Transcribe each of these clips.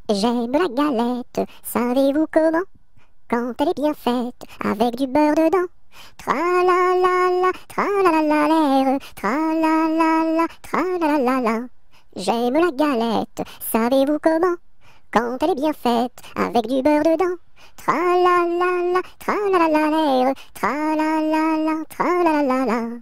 J'aime la galette, savez-vous comment? Quand elle est bien faite, avec du beurre dedans. Tra-la-la-la, tra-la-la-la-l'air, tra-la-la-la, tra-la-la-la-la. J'aime la galette, savez-vous comment? Quand elle est bien faite, avec du beurre dedans. Tra-la-la-la, tra-la-la-la-l'air, tra-la-la-la, tra-la-la-la-la.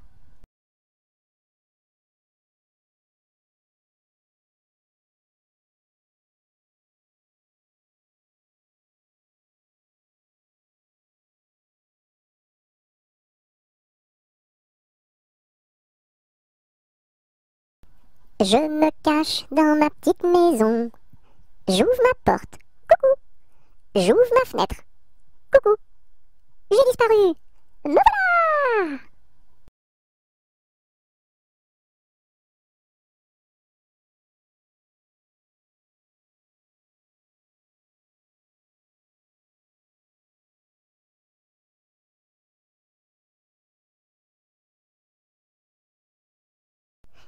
Je me cache dans ma petite maison. J'ouvre ma porte. Coucou. J'ouvre ma fenêtre. Coucou. J'ai disparu. Me voilà!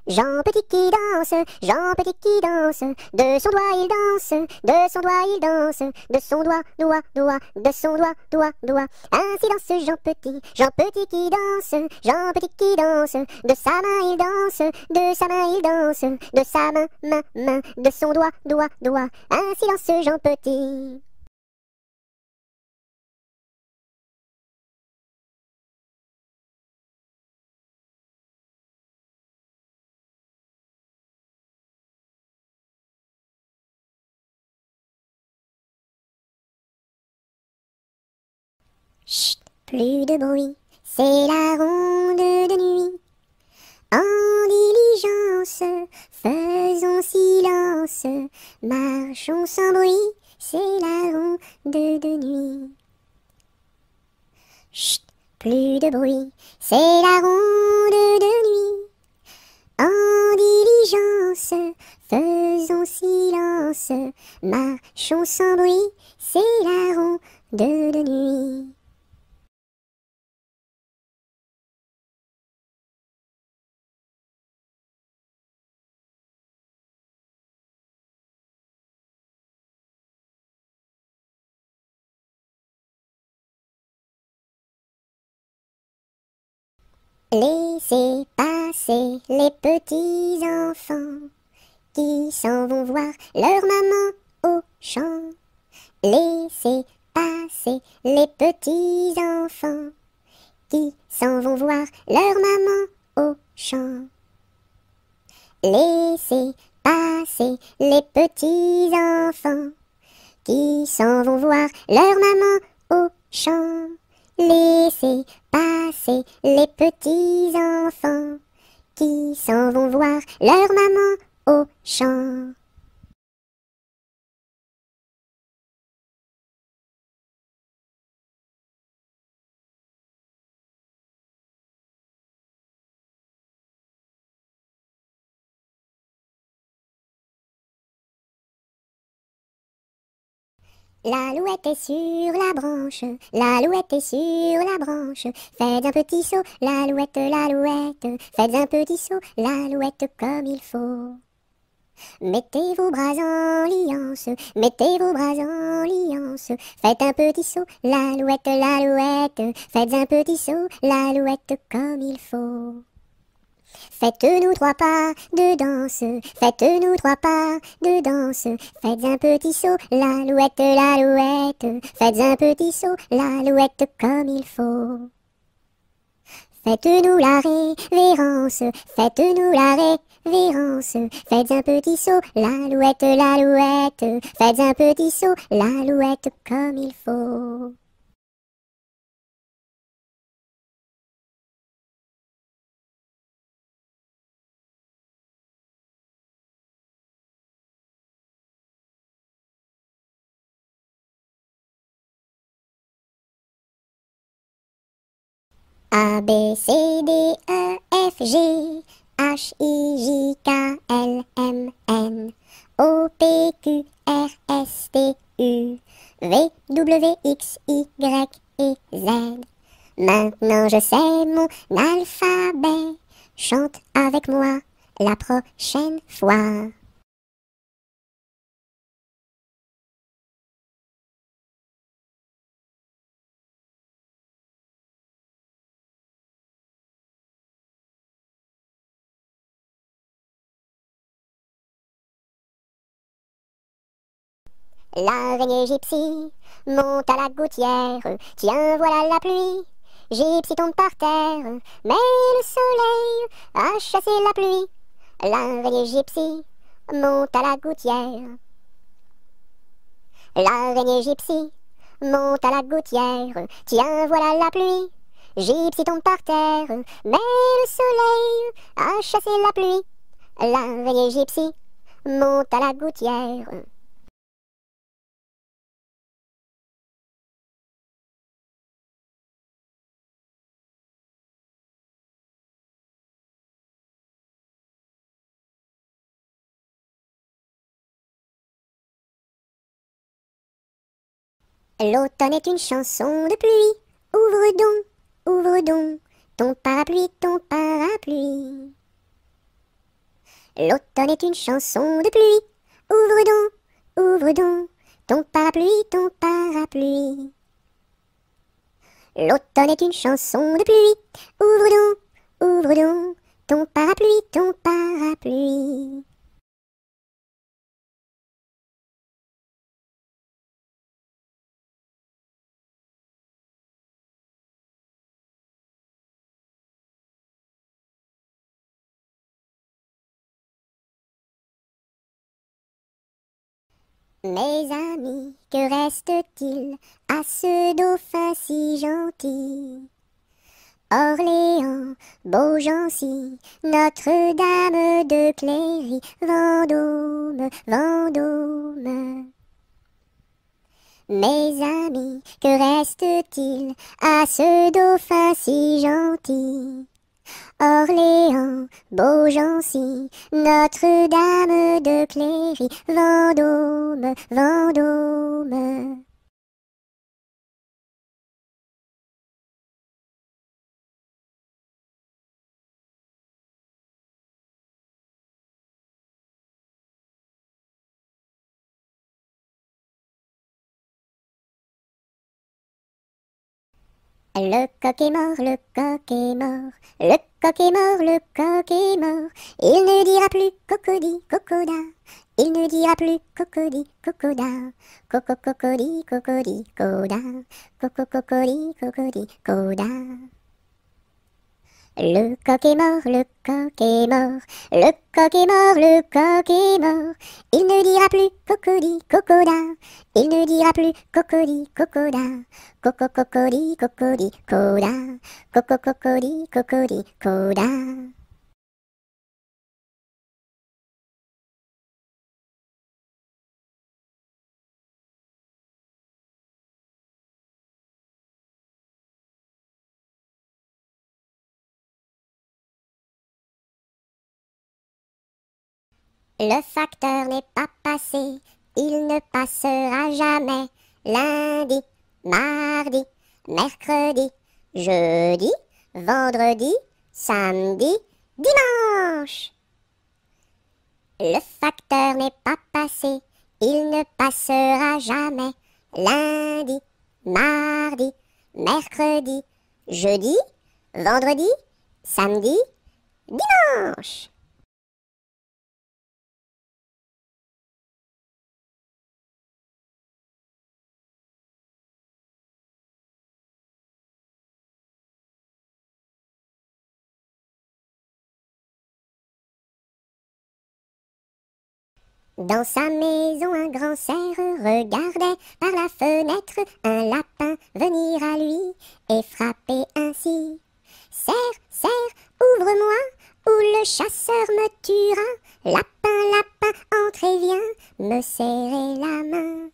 Jean Petit qui danse, Jean Petit qui danse, de son doigt il danse, de son doigt il danse, de son doigt, doigt, doigt, de son doigt, doigt, doigt. Ainsi danse Jean Petit qui danse, Jean Petit qui danse, de sa main il danse, de sa main il danse, de sa main, main, main, de son doigt, doigt, doigt. Ainsi danse Jean Petit. Chut, plus de bruit, c'est la ronde de nuit. En diligence, faisons silence, marchons sans bruit, c'est la ronde de nuit. Chut, plus de bruit, c'est la ronde de nuit. En diligence, faisons silence, marchons sans bruit, c'est la ronde de nuit. Laissez passer les petits enfants qui s'en vont voir leur maman au champ. Laissez passer les petits enfants qui s'en vont voir leur maman au champ. Laissez passer les petits enfants qui s'en vont voir leur maman au champ. Laissez passer les petits enfants qui s'en vont voir leur maman au champ. L'alouette est sur la branche, l'alouette est sur la branche. Faites un petit saut, l'alouette, l'alouette. Faites un petit saut, l'alouette comme il faut. Mettez vos bras en liance, mettez vos bras en liance. Faites un petit saut, l'alouette, l'alouette. Faites un petit saut, l'alouette comme il faut. Faites-nous trois pas de danse, faites-nous trois pas de danse. Faites un petit saut, l'alouette, l'alouette. Faites un petit saut, l'alouette comme il faut. Faites-nous la révérence, faites-nous la révérence. Faites un petit saut, l'alouette, l'alouette. Faites un petit saut, l'alouette comme il faut. A, B, C, D, E, F, G, H, I, J, K, L, M, N, O, P, Q, R, S, T, U, V, W, X, Y et Z. Maintenant je sais mon alphabet, chante avec moi la prochaine fois. L'araignée gypsy monte à la gouttière. Tiens, voilà la pluie. Gypsy tombe par terre, mais le soleil a chassé la pluie. L'araignée gypsy monte à la gouttière. L'araignée gypsy monte à la gouttière. Tiens, voilà la pluie. Gypsy tombe par terre, mais le soleil a chassé la pluie. L'araignée gypsy monte à la gouttière. L'automne est une chanson de pluie. Ouvre donc, ton parapluie, ton parapluie. L'automne est une chanson de pluie. Ouvre donc, ton parapluie, ton parapluie. L'automne est une chanson de pluie. Ouvre donc, ton parapluie, ton parapluie. Mes amis, que reste-t-il à ce dauphin si gentil? Orléans, Beaugency, Notre-Dame de Cléry, Vendôme, Vendôme. Mes amis, que reste-t-il à ce dauphin si gentil? Orléans, Beaugency, Notre-Dame de Cléry, Vendôme, Vendôme. Le coq est mort, le coq est mort, le coq est mort, le coq est mort. Il ne dira plus cocody, cocoda. Il ne dira plus cocody, cocoda. Coco, cocody, cocody, coda. Coco, cocody, cocody, coda. Le coq est mort, le coq est mort, le coq est mort, le coq est mort. Il ne dira plus cocody, cocoda. Il ne dira plus cocody, cocoda. Coco, cocody, cocody, coda. Coco, cocody, cocody, coda. Le facteur n'est pas passé, il ne passera jamais. Lundi, mardi, mercredi, jeudi, vendredi, samedi, dimanche. Le facteur n'est pas passé, il ne passera jamais. Lundi, mardi, mercredi, jeudi, vendredi, samedi, dimanche. Dans sa maison, un grand cerf regardait par la fenêtre un lapin venir à lui et frapper ainsi. Cerf, cerf, ouvre-moi, ou le chasseur me tuera. Lapin, lapin, entre et viens me serrer la main.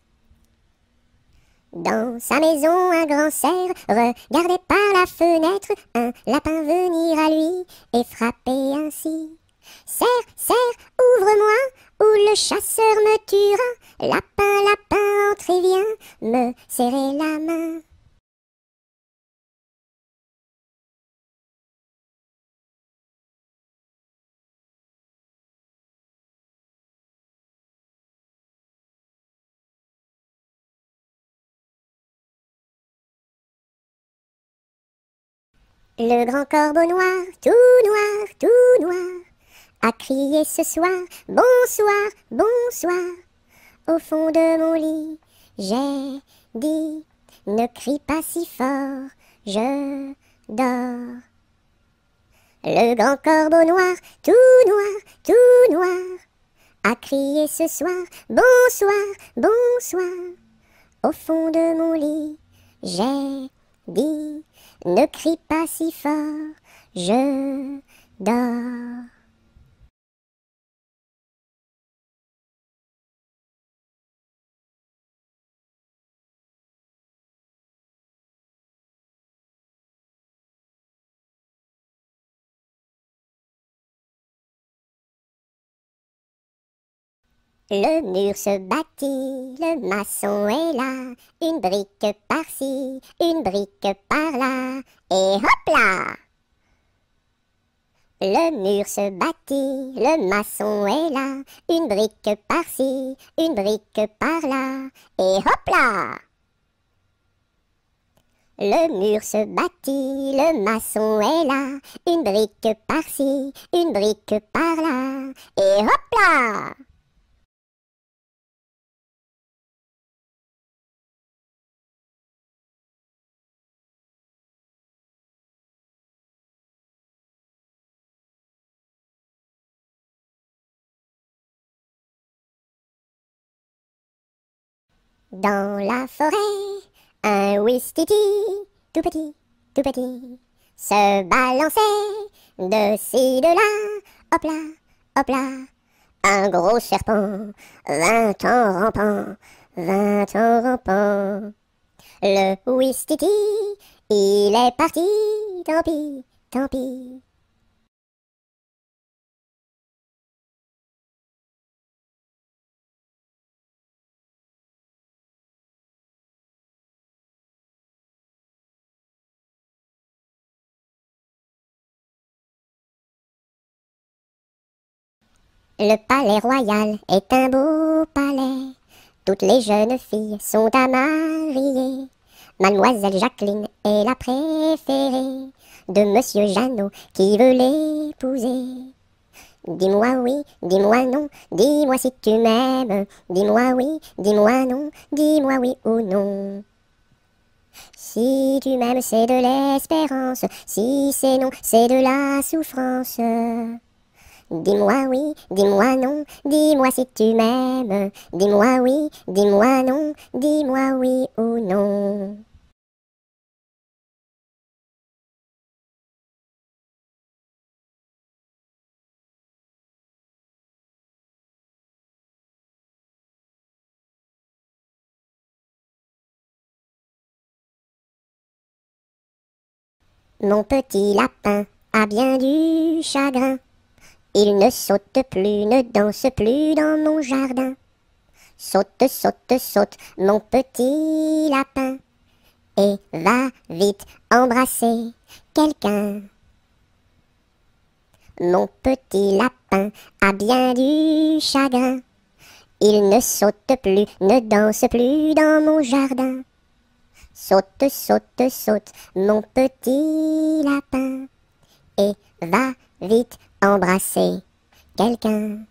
Dans sa maison, un grand cerf regardait par la fenêtre un lapin venir à lui et frapper ainsi. Cerf, cerf, ouvre-moi, ou le chasseur me tuera. Lapin, lapin, entre et viens me serrer la main. Le grand corbeau noir, tout noir, a crié ce soir, bonsoir, bonsoir. au fond de mon lit, j'ai dit, ne crie pas si fort, je dors. Le grand corbeau noir, tout noir, a crié ce soir, bonsoir, bonsoir. Au fond de mon lit, j'ai dit, ne crie pas si fort, je dors. Le mur se bâtit, le maçon est là, une brique par-ci, une brique par-là, et hop là! Le mur se bâtit, le maçon est là, une brique par-ci, une brique par-là, et hop là! Le mur se bâtit, le maçon est là, une brique par-ci, une brique par-là, et hop là! Dans la forêt, un ouistiti, tout petit, se balançait de ci, de là, hop là, un gros serpent vint en rampant. Le ouistiti, il est parti, tant pis. Le palais royal est un beau palais. Toutes les jeunes filles sont à marier. Mademoiselle Jacqueline est la préférée de Monsieur Jeannot qui veut l'épouser. Dis-moi oui, dis-moi non, dis-moi si tu m'aimes. Dis-moi oui, dis-moi non, dis-moi oui ou non. Si tu m'aimes, c'est de l'espérance. Si c'est non, c'est de la souffrance. Dis-moi oui, dis-moi non, dis-moi si tu m'aimes. Dis-moi oui, dis-moi non, dis-moi oui ou non. Mon petit lapin a bien du chagrin. Il ne saute plus, ne danse plus dans mon jardin. Saute, saute, saute, mon petit lapin, et va vite embrasser quelqu'un. Mon petit lapin a bien du chagrin. Il ne saute plus, ne danse plus dans mon jardin. Saute, saute, saute, mon petit lapin, et va vite embrasser quelqu'un.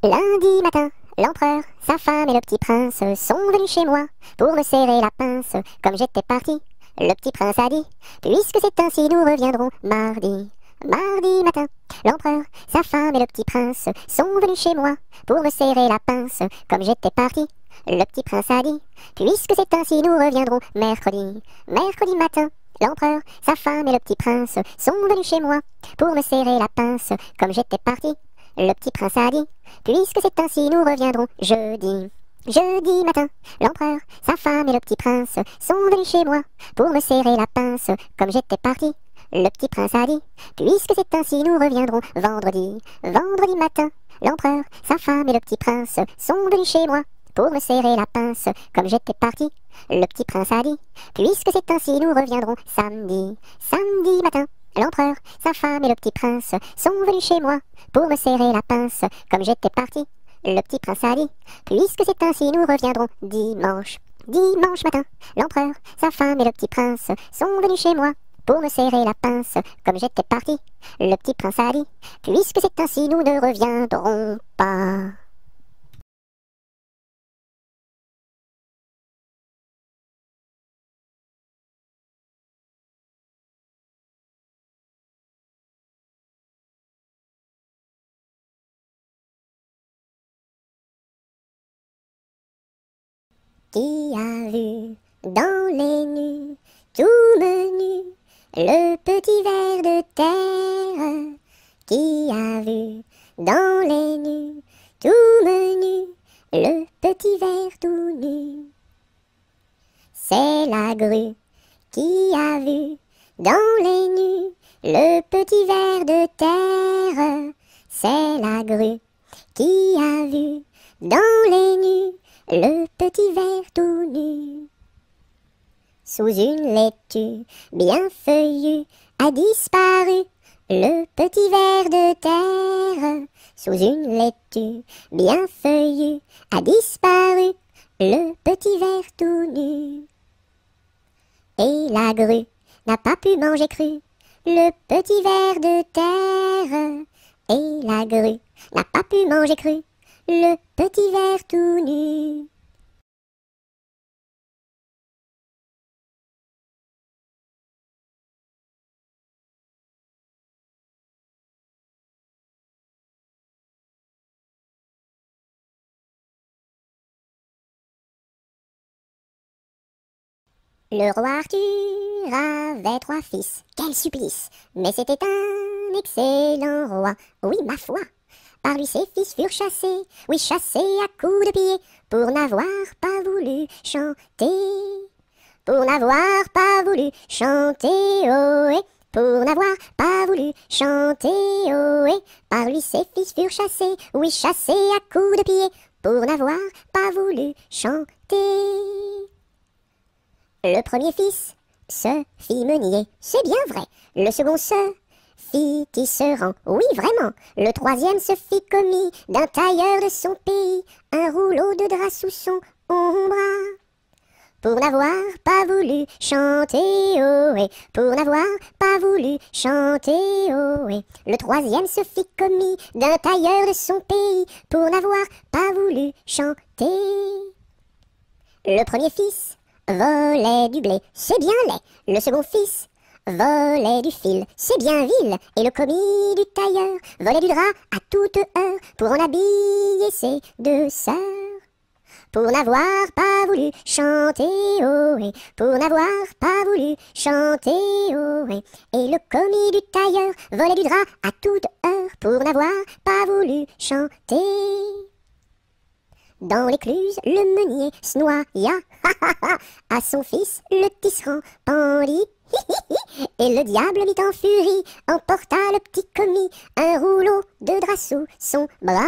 Lundi matin, l'empereur, sa femme et le petit prince sont venus chez moi pour me serrer la pince. Comme j'étais parti, le petit prince a dit, puisque c'est ainsi, nous reviendrons mardi. Mardi matin, l'empereur, sa femme et le petit prince sont venus chez moi pour me serrer la pince. Comme j'étais parti, le petit prince a dit, puisque c'est ainsi, nous reviendrons mercredi. Mercredi matin, l'empereur, sa femme et le petit prince sont venus chez moi pour me serrer la pince. Comme j'étais parti, le petit prince a dit, puisque c'est ainsi, nous reviendrons jeudi. Jeudi matin, l'empereur, sa femme et le petit prince sont venus chez moi pour me serrer la pince. Comme j'étais parti, le petit prince a dit, puisque c'est ainsi, nous reviendrons vendredi. Vendredi matin, l'empereur, sa femme et le petit prince sont venus chez moi pour me serrer la pince. Comme j'étais parti, le petit prince a dit, puisque c'est ainsi, nous reviendrons samedi. Samedi matin, L'empereur, sa femme et le petit prince sont venus chez moi pour me serrer la pince. Comme j'étais parti, le petit prince a dit, puisque c'est ainsi, nous reviendrons dimanche. Dimanche matin, l'empereur, sa femme et le petit prince sont venus chez moi pour me serrer la pince. Comme j'étais parti, le petit prince a dit, puisque c'est ainsi, nous ne reviendrons pas. Qui a vu dans les nues, tout menu, le petit ver de terre? Qui a vu dans les nues, tout menu, le petit ver tout nu? C'est la grue qui a vu dans les nues, le petit ver de terre. C'est la grue qui a vu dans les nues, le petit ver tout nu. Sous une laitue bien feuillue a disparu le petit ver de terre. Sous une laitue bien feuillue a disparu le petit ver tout nu. Et la grue n'a pas pu manger cru le petit ver de terre. Et la grue n'a pas pu manger cru le petit ver tout nu. Le roi Arthur avait 3 fils, quel supplice! Mais c'était un excellent roi, oui ma foi. Par lui ses fils furent chassés, oui chassés à coups de pied, pour n'avoir pas voulu chanter. Pour n'avoir pas voulu chanter, ohé, pour n'avoir pas voulu chanter, ohé. Par lui ses fils furent chassés, oui chassés à coups de pied, pour n'avoir pas voulu chanter. Le premier fils se fit meunier, c'est bien vrai. Le second se fit tisserand, oui vraiment. Le troisième se fit commis d'un tailleur de son pays, un rouleau de drap sous son bras. Pour n'avoir pas voulu chanter, ohé, pour n'avoir pas voulu chanter, ohé. Le troisième se fit commis d'un tailleur de son pays, pour n'avoir pas voulu chanter. Le premier fils volait du blé, c'est bien laid. Le second fils volait du fil, c'est bien vil. Et le commis du tailleur volait du drap à toute heure pour en habiller ses 2 sœurs. Pour n'avoir pas voulu chanter, ohé, pour n'avoir pas voulu chanter, ohé. Et le commis du tailleur volait du drap à toute heure pour n'avoir pas voulu chanter. Dans l'écluse, le meunier se noya, à son fils le tisserand pendit, et le diable mit en furie, emporta le petit commis, un rouleau de drap sous son bras.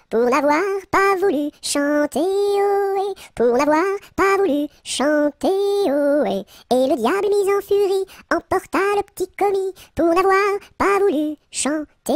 Pour n'avoir pas voulu chanter, ohé, pour n'avoir pas voulu chanter, ohé. Et le diable mis en furie, emporta le petit commis, pour n'avoir pas voulu chanter.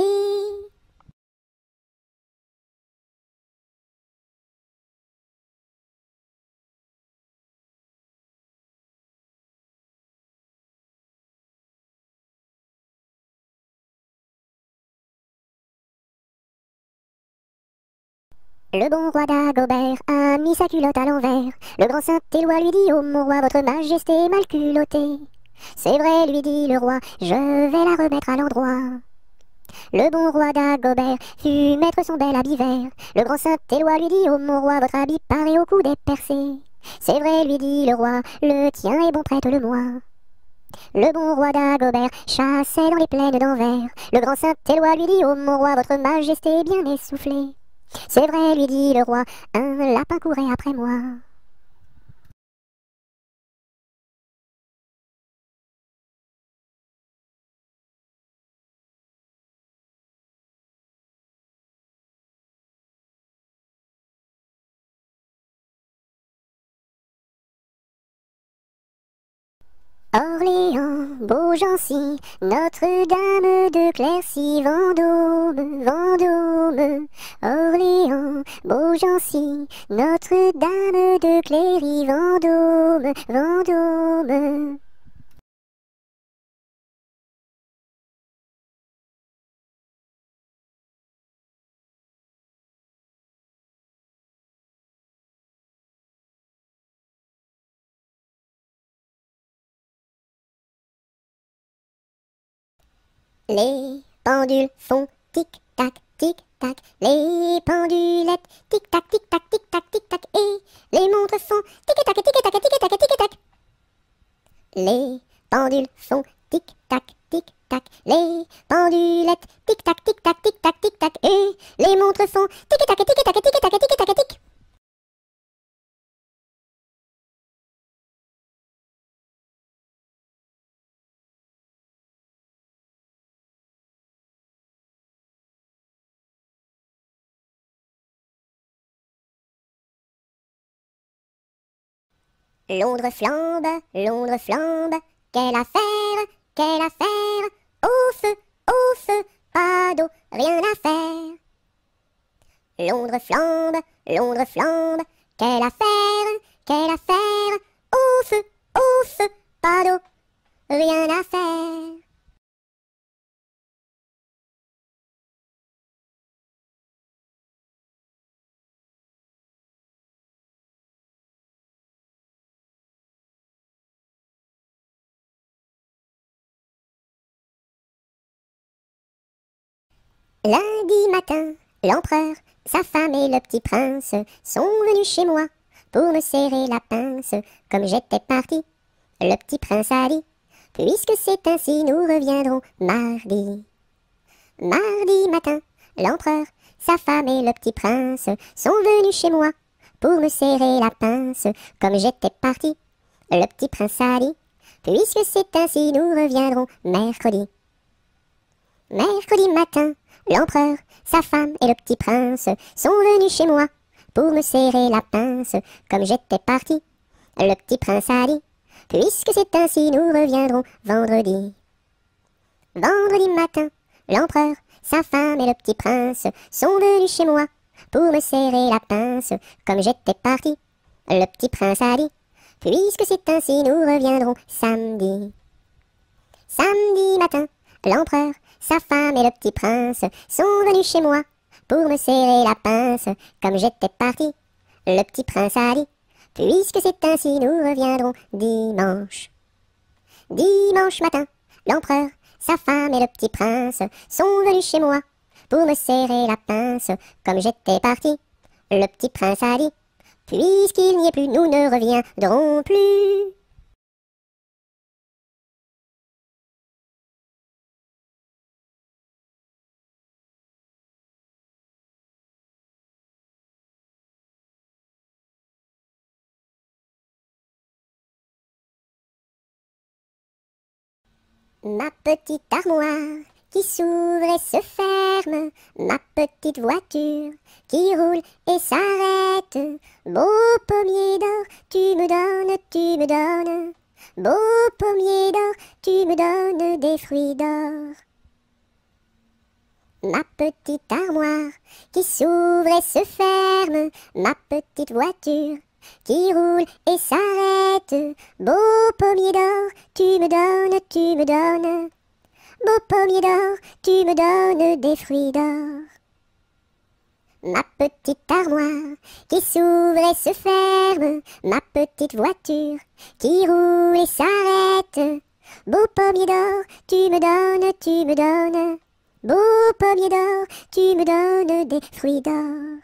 Le bon roi d'Agobert a mis sa culotte à l'envers. Le grand Saint-Éloi lui dit, ô mon roi, votre majesté est mal culottée. C'est vrai, lui dit le roi, je vais la remettre à l'endroit. Le bon roi d'Agobert fut mettre son bel habit vert. Le grand Saint-Éloi lui dit, ô mon roi, votre habit paraît au cou des percés. C'est vrai, lui dit le roi, le tien est bon, prête-le-moi. Le bon roi d'Agobert chassait dans les plaines d'Anvers. Le grand Saint-Éloi lui dit, ô mon roi, votre majesté est bien essoufflée. C'est vrai, lui dit le roi, un lapin courait après moi. Orléans, Beaugency, Notre-Dame de Clercy, Vendôme, Vendôme. Orléans, Beaugency, Notre-Dame de Cléry, Vendôme, Vendôme. Les pendules font tic-tac, tic-tac, les pendulettes tic-tac, tic-tac, tic-tac, tic-tac, et les montres font tic-tac, tic-tac, tic-tac, tic-tac. Les pendules font tic-tac, tic-tac, les pendulettes tic-tac, tic-tac, tic-tac, tic-tac, et les montres font tic-tac, tic-tac, tic-tac, tic-tac, tic. Londres flambe, quelle affaire, au feu, pas d'eau, rien à faire. Londres flambe, quelle affaire, au feu, pas d'eau, rien à faire. Lundi matin, l'empereur, sa femme et le petit prince sont venus chez moi pour me serrer la pince. Comme j'étais parti, le petit prince a dit: puisque c'est ainsi, nous reviendrons mardi. Mardi matin, l'empereur, sa femme et le petit prince sont venus chez moi pour me serrer la pince. Comme j'étais parti, le petit prince a dit: puisque c'est ainsi, nous reviendrons mercredi. Mercredi matin, l'empereur, sa femme et le petit prince sont venus chez moi pour me serrer la pince. Comme j'étais parti, le petit prince a dit: puisque c'est ainsi, nous reviendrons vendredi. Vendredi matin, l'empereur, sa femme et le petit prince sont venus chez moi pour me serrer la pince. Comme j'étais parti, le petit prince a dit: puisque c'est ainsi, nous reviendrons samedi. Samedi matin, l'empereur, sa femme et le petit prince sont venus chez moi pour me serrer la pince. Comme j'étais parti, le petit prince a dit: puisque c'est ainsi, nous reviendrons dimanche. Dimanche matin, l'empereur, sa femme et le petit prince sont venus chez moi pour me serrer la pince. Comme j'étais parti, le petit prince a dit: puisqu'il n'y est plus, nous ne reviendrons plus. Ma petite armoire qui s'ouvre et se ferme, ma petite voiture qui roule et s'arrête. Beau pommier d'or, tu me donnes. Beau pommier d'or, tu me donnes des fruits d'or. Ma petite armoire qui s'ouvre et se ferme, ma petite voiture qui roule et s'arrête. Beau pommier d'or, tu me donnes. Beau pommier d'or, tu me donnes des fruits d'or. Ma petite armoire qui s'ouvre et se ferme, ma petite voiture qui roule et s'arrête. Beau pommier d'or, tu me donnes. Beau pommier d'or, tu me donnes des fruits d'or.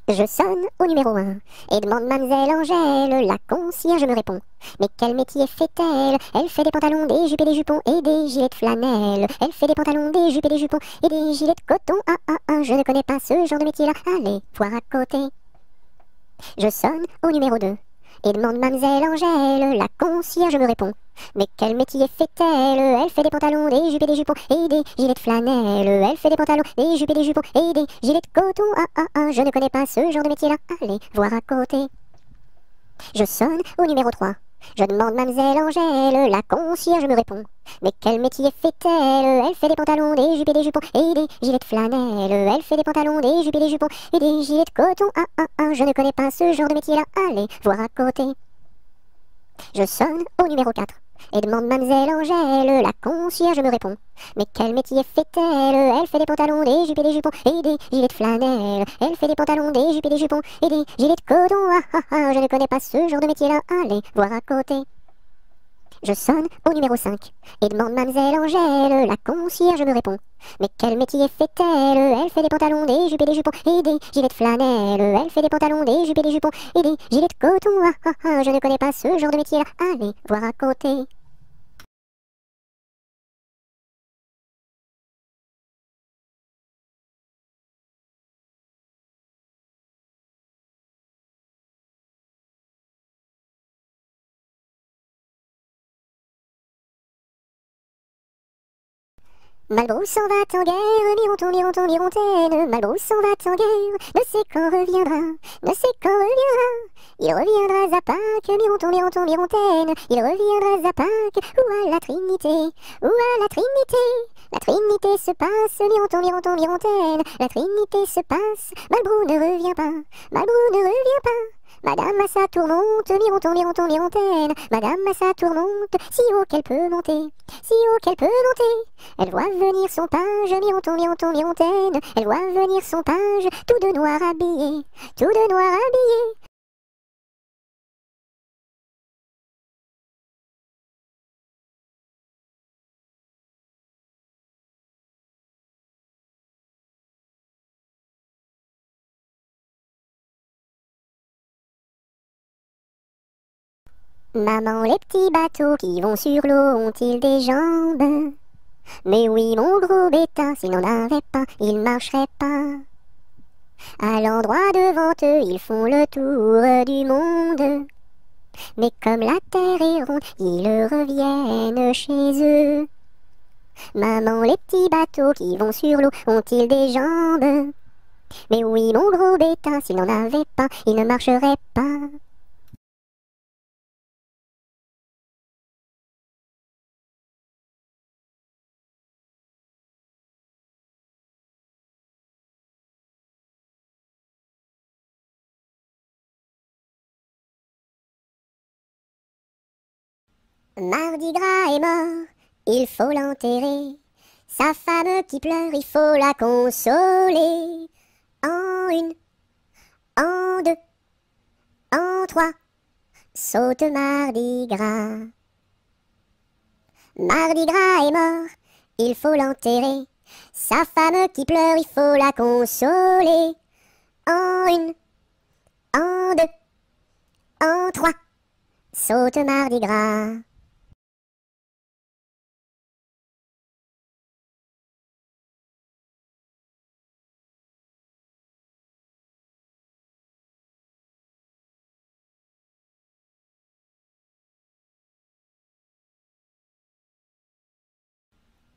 Je sonne au numéro 1 et demande mademoiselle Angèle. La concierge me répond: mais quel métier fait-elle? Elle fait des pantalons, des jupes et des jupons et des gilets de flanelle. Elle fait des pantalons, des jupes et des jupons et des gilets de coton. Je ne connais pas ce genre de métier-là. Allez, voir à côté. Je sonne au numéro 2 et demande Mademoiselle Angèle. La concierge me répond: mais quel métier fait-elle? Elle fait des pantalons, des jupes et des jupons et des gilets de flanelle. Elle fait des pantalons, des jupes et des jupons et des gilets de coton. Ah ah ah, je ne connais pas ce genre de métier-là. Allez voir à côté. Je sonne au numéro 3. Je demande Mademoiselle Angèle. La concierge me répond: mais quel métier fait-elle? Elle fait des pantalons, des jupes et des jupons et des gilets de flanelle. Elle fait des pantalons, des jupes et des jupons et des gilets de coton. Ah ah ah, je ne connais pas ce genre de métier-là. Allez voir à côté. Je sonne au numéro 4 et demande Mademoiselle Angèle. La concierge me répond: mais quel métier fait-elle? Elle fait des pantalons, des jupes et des jupons et des gilets de flanelle. Elle fait des pantalons, des jupes et des jupons et des gilets de coton. Ah ah ah, je ne connais pas ce genre de métier-là. Allez voir à côté. Je sonne au numéro 5 et demande Mademoiselle Angèle. La concierge me répond: mais quel métier fait-elle? Elle fait des pantalons, des jupes et des jupons et des gilets de flanelle. Elle fait des pantalons, des jupes et des jupons et des gilets de coton. Ah ah ah, je ne connais pas ce genre de métier-là. Allez voir à côté. Malbrousse s'en va en guerre, Mironton, Mironton, Mirontaine. Malbrousse s'en va en guerre, ne sait quand reviendra, ne sait quand reviendra. Il reviendra à Pâques, Mironton, Mironton, Mirontaine. Il reviendra à Pâques, ou à la Trinité, ou à la Trinité. La Trinité se passe, Mironton, Mironton, Mirontaine. La Trinité se passe, Malbrou ne revient pas, Malbrou ne revient pas. Madame à sa tourmente, Mironton, Mironton, Mirontaine. Madame à sa tourmente, si haut qu'elle peut monter, si haut qu'elle peut monter. Elle voit venir son page, Mironton, Mironton, Mirontaine. Elle voit venir son page, tout de noir habillé, tout de noir habillé. Maman, les petits bateaux qui vont sur l'eau ont-ils des jambes? Mais oui, mon gros bêta, s'il n'en avait pas, il marcherait pas. À l'endroit devant eux, ils font le tour du monde. Mais comme la terre est ronde, ils reviennent chez eux. Maman, les petits bateaux qui vont sur l'eau ont-ils des jambes? Mais oui, mon gros bêta, s'il n'en avait pas, il ne marcherait pas. Mardi Gras est mort, il faut l'enterrer. Sa femme qui pleure, il faut la consoler. En une, en deux, en trois, saute Mardi Gras. Mardi Gras est mort, il faut l'enterrer. Sa femme qui pleure, il faut la consoler. En une, en deux, en trois, saute Mardi Gras.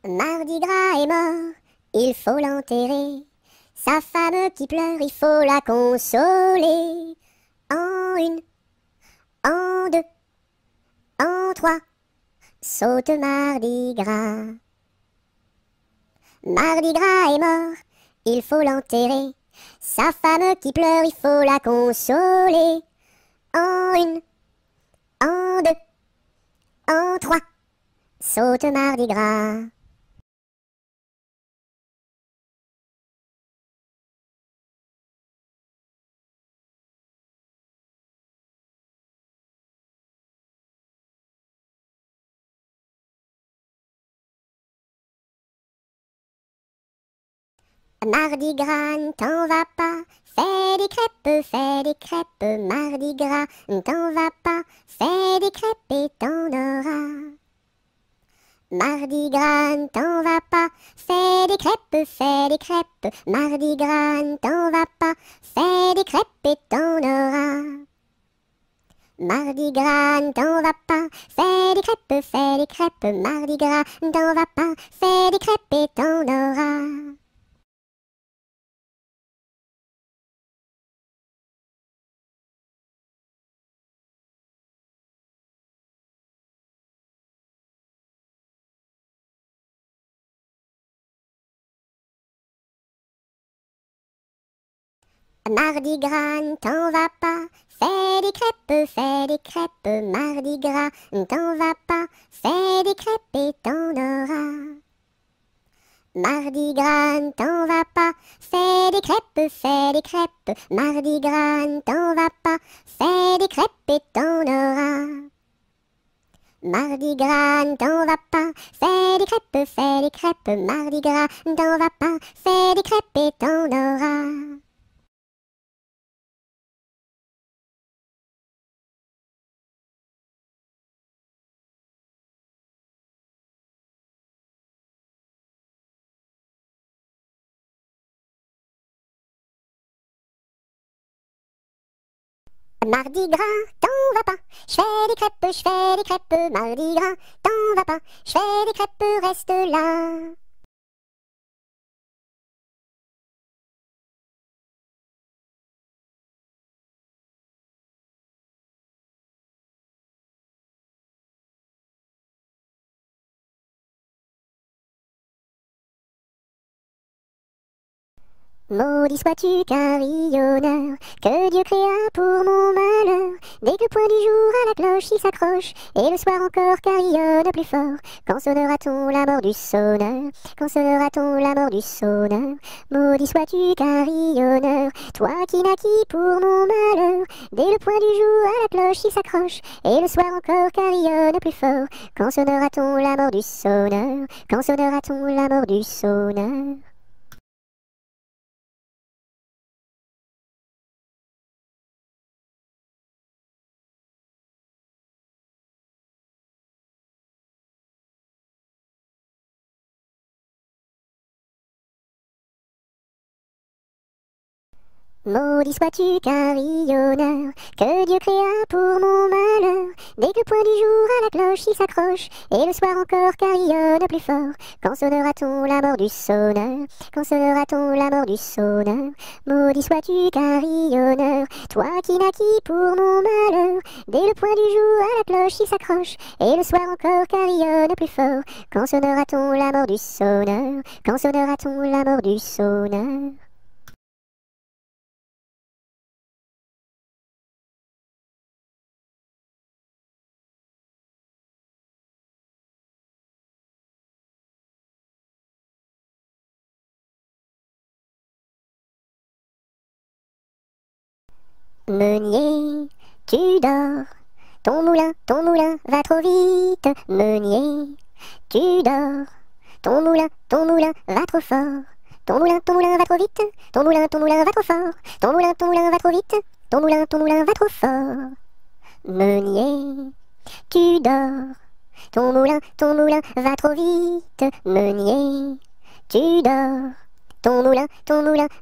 Mardi Gras est mort, il faut l'enterrer. Sa femme qui pleure, il faut la consoler. En une, en deux, en trois, saute Mardi Gras. Mardi Gras est mort, il faut l'enterrer. Sa femme qui pleure, il faut la consoler. En une, en deux, en trois, saute Mardi Gras. Mardi Gras, ne t'en va pas, fais des crêpes, Mardi Gras, ne t'en va pas, fais des crêpes et t'en auras. Mardi Gras, ne t'en va pas, fais des crêpes, Mardi Gras, ne t'en va pas, fais des crêpes et t'en auras. crêpes, mardi gras, t'en vas pas, fais des crêpes et t'en auras. Mardi gras, t'en vas pas, fais des crêpes, mardi gras, t'en vas pas, fais des crêpes et t'en auras. Mardi gras, t'en vas pas, fais des crêpes, mardi gras, t'en vas pas, fais des crêpes et t'en auras. Mardi gras, t'en vas pas, fais des crêpes, mardi gras, t'en vas pas, fais des crêpes et t'en auras. Mardi gras, t'en vas pas, j'fais des crêpes, mardi gras, t'en vas pas, j'fais des crêpes, reste là. Maudit sois-tu carillonneur, que Dieu créa pour mon malheur. Dès que le point du jour à la cloche il s'accroche, et le soir encore carillonne plus fort. Quand sonnera-t-on la mort du sonneur? Quand sonnera-t-on la mort du sonneur? Maudit sois-tu carillonneur, toi qui naquis pour mon malheur. Dès le point du jour à la cloche il s'accroche, et le soir encore carillonne plus fort. Quand sonnera-t-on la mort du sonneur? Quand sonnera-t-on la mort du sonneur? Maudit sois-tu carillonneur, que Dieu créa pour mon malheur. Dès que le point du jour à la cloche il s'accroche, et le soir encore carillonne plus fort. Quand sonnera-t-on la mort du sonneur? Quand sonnera-t-on la mort du sonneur? Maudit sois-tu carillonneur, toi qui naquis pour mon malheur. Dès le point du jour à la cloche il s'accroche, et le soir encore carillonne plus fort. Quand sonnera-t-on la mort du sonneur? Quand sonnera-t-on la mort du sonneur? Meunier, tu dors, ton moulin va trop vite. Meunier, tu dors, ton moulin va trop fort. Ton moulin va trop vite. Ton moulin va trop fort. Ton moulin va trop vite. Ton moulin va trop fort. Meunier, tu dors, ton moulin va trop vite. Meunier, tu dors, ton moulin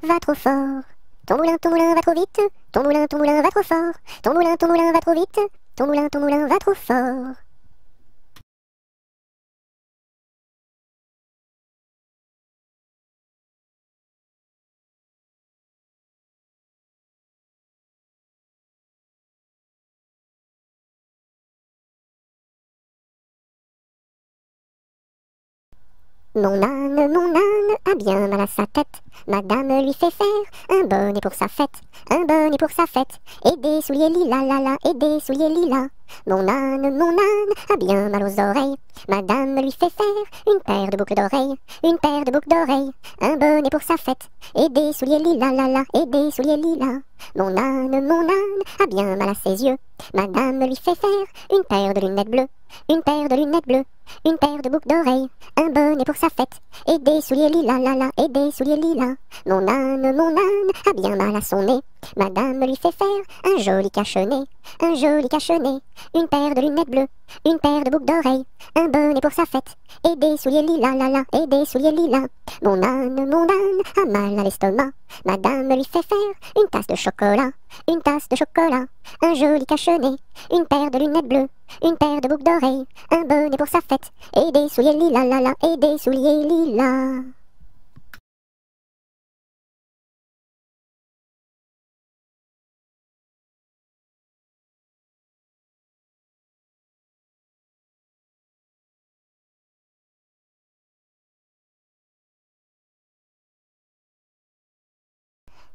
va trop fort. Ton moulin va trop vite. Ton moulin va trop fort. Ton moulin va trop vite. Ton moulin va trop fort. Mon âne a bien mal à sa tête. Madame lui fait faire un bonnet pour sa fête, un bonnet pour sa fête, et des souliers lilas, la la, et des souliers lilas. Mon âne a bien mal aux oreilles. Madame lui fait faire une paire de boucles d'oreilles, une paire de boucles d'oreilles, un bonnet pour sa fête, et des souliers lilas, la la, et des souliers lilas. Mon âne a bien mal à ses yeux. Madame lui fait faire une paire de lunettes bleues, une paire de lunettes bleues, une paire de boucles d'oreilles, un bonnet pour sa fête, et des souliers lilas, la la, et des souliers lilas. Mon âne a bien mal à son nez. Madame lui fait faire un joli cache-nez, un joli cache-nez, une paire de lunettes bleues, une paire de boucles d'oreilles, un bonnet pour sa fête, et des souliers lilas, la la, et des souliers lilas. Mon âne a mal à l'estomac. Madame lui fait faire une tasse de chocolat, une tasse de chocolat, un joli cache-nez, une paire de lunettes bleues, une paire de boucles d'oreilles, un bonnet pour sa fête, et des souliers lilas, la la, et des souliers lilas.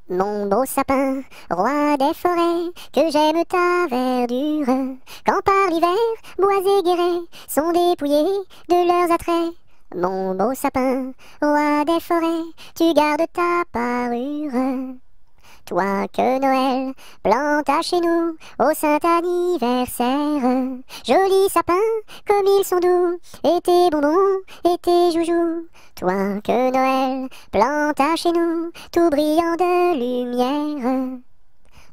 Mon beau sapin, roi des forêts, que j'aime ta verdure, quand par l'hiver, bois et guérets sont dépouillés de leurs attraits. Mon beau sapin, roi des forêts, tu gardes ta parure. Toi que Noël planta chez nous au saint anniversaire. Jolis sapins, comme ils sont doux, et tes bonbons, et tes joujoux. Toi que Noël planta chez nous, tout brillant de lumière.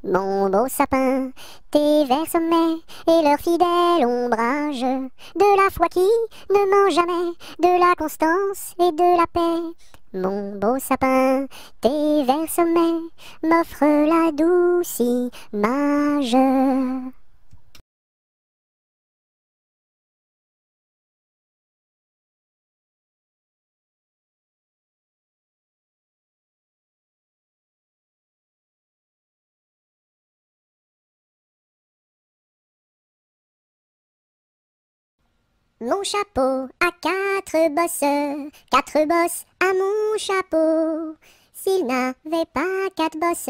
Mon beau sapin, tes verts sommets et leur fidèle ombrage, de la foi qui ne ment jamais, de la constance et de la paix. Mon beau sapin, tes verts sommets m'offrent la douce image. Mon chapeau a quatre bosses à mon chapeau. S'il n'avait pas quatre bosses,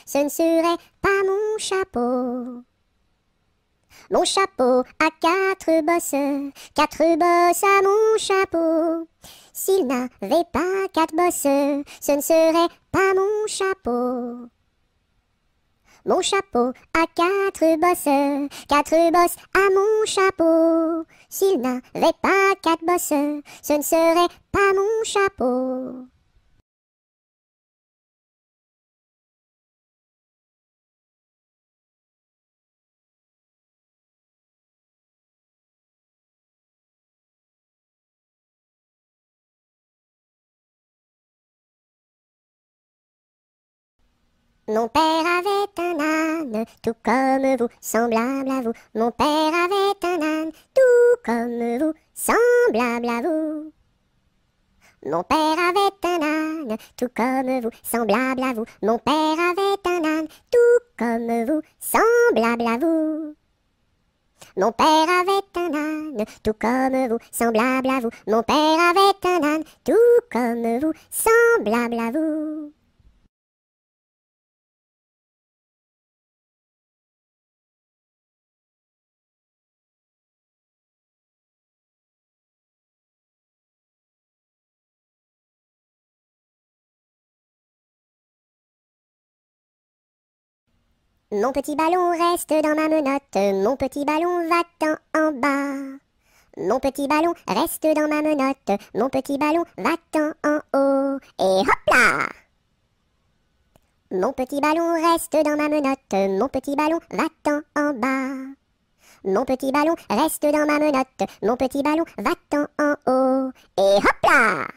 ce ne serait pas mon chapeau. Mon chapeau a quatre bosses à mon chapeau. S'il n'avait pas quatre bosses, ce ne serait pas mon chapeau. Mon chapeau a quatre bosses à mon chapeau. S'il n'avait pas quatre bosses, ce ne serait pas mon chapeau. Mon père avait un âne, tout comme vous, semblable à vous. Mon père avait un âne, tout comme vous, semblable à vous. Mon père avait un âne, tout comme vous, semblable à vous. Mon père avait un âne, tout comme vous, semblable à vous. Mon père avait un âne, tout comme vous, semblable à vous. Mon père avait un âne, tout comme vous, semblable à vous. Mon petit ballon reste dans ma menotte, mon petit ballon va-t'en en bas. Mon petit ballon reste dans ma menotte, mon petit ballon va-t'en en haut. Et hop là! Mon petit ballon reste dans ma menotte, mon petit ballon va-t'en en bas. Mon petit ballon reste dans ma menotte, mon petit ballon va-t'en en haut. Et hop là!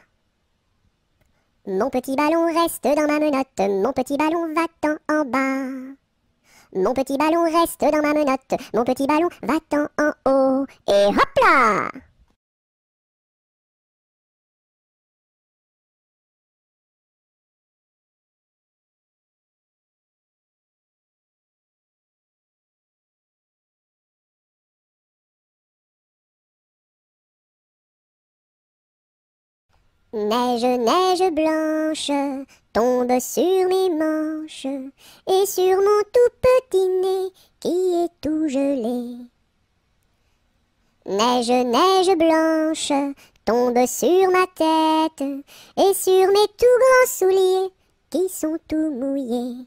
Mon petit ballon reste dans ma menotte, mon petit ballon va-t'en en bas. Mon petit ballon reste dans ma menotte, mon petit ballon va-t'en en haut. Et hop là! Neige, neige blanche, tombe sur mes manches et sur mon tout petit nez qui est tout gelé. Neige, neige blanche, tombe sur ma tête et sur mes tout grands souliers qui sont tout mouillés.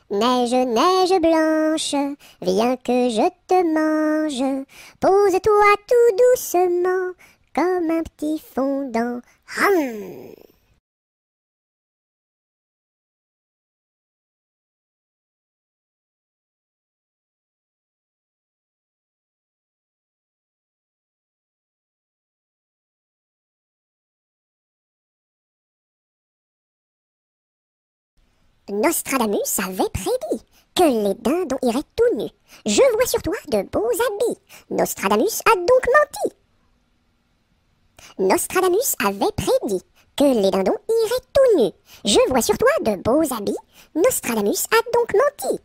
Neige, neige blanche, viens que je te mange, pose-toi tout doucement comme un petit fondant. Hum. Nostradamus avait prédit que les dindons iraient tout nus. Je vois sur toi de beaux habits. Nostradamus a donc menti. Nostradamus avait prédit que les dindons iraient tout nus. Je vois sur toi de beaux habits. Nostradamus a donc menti.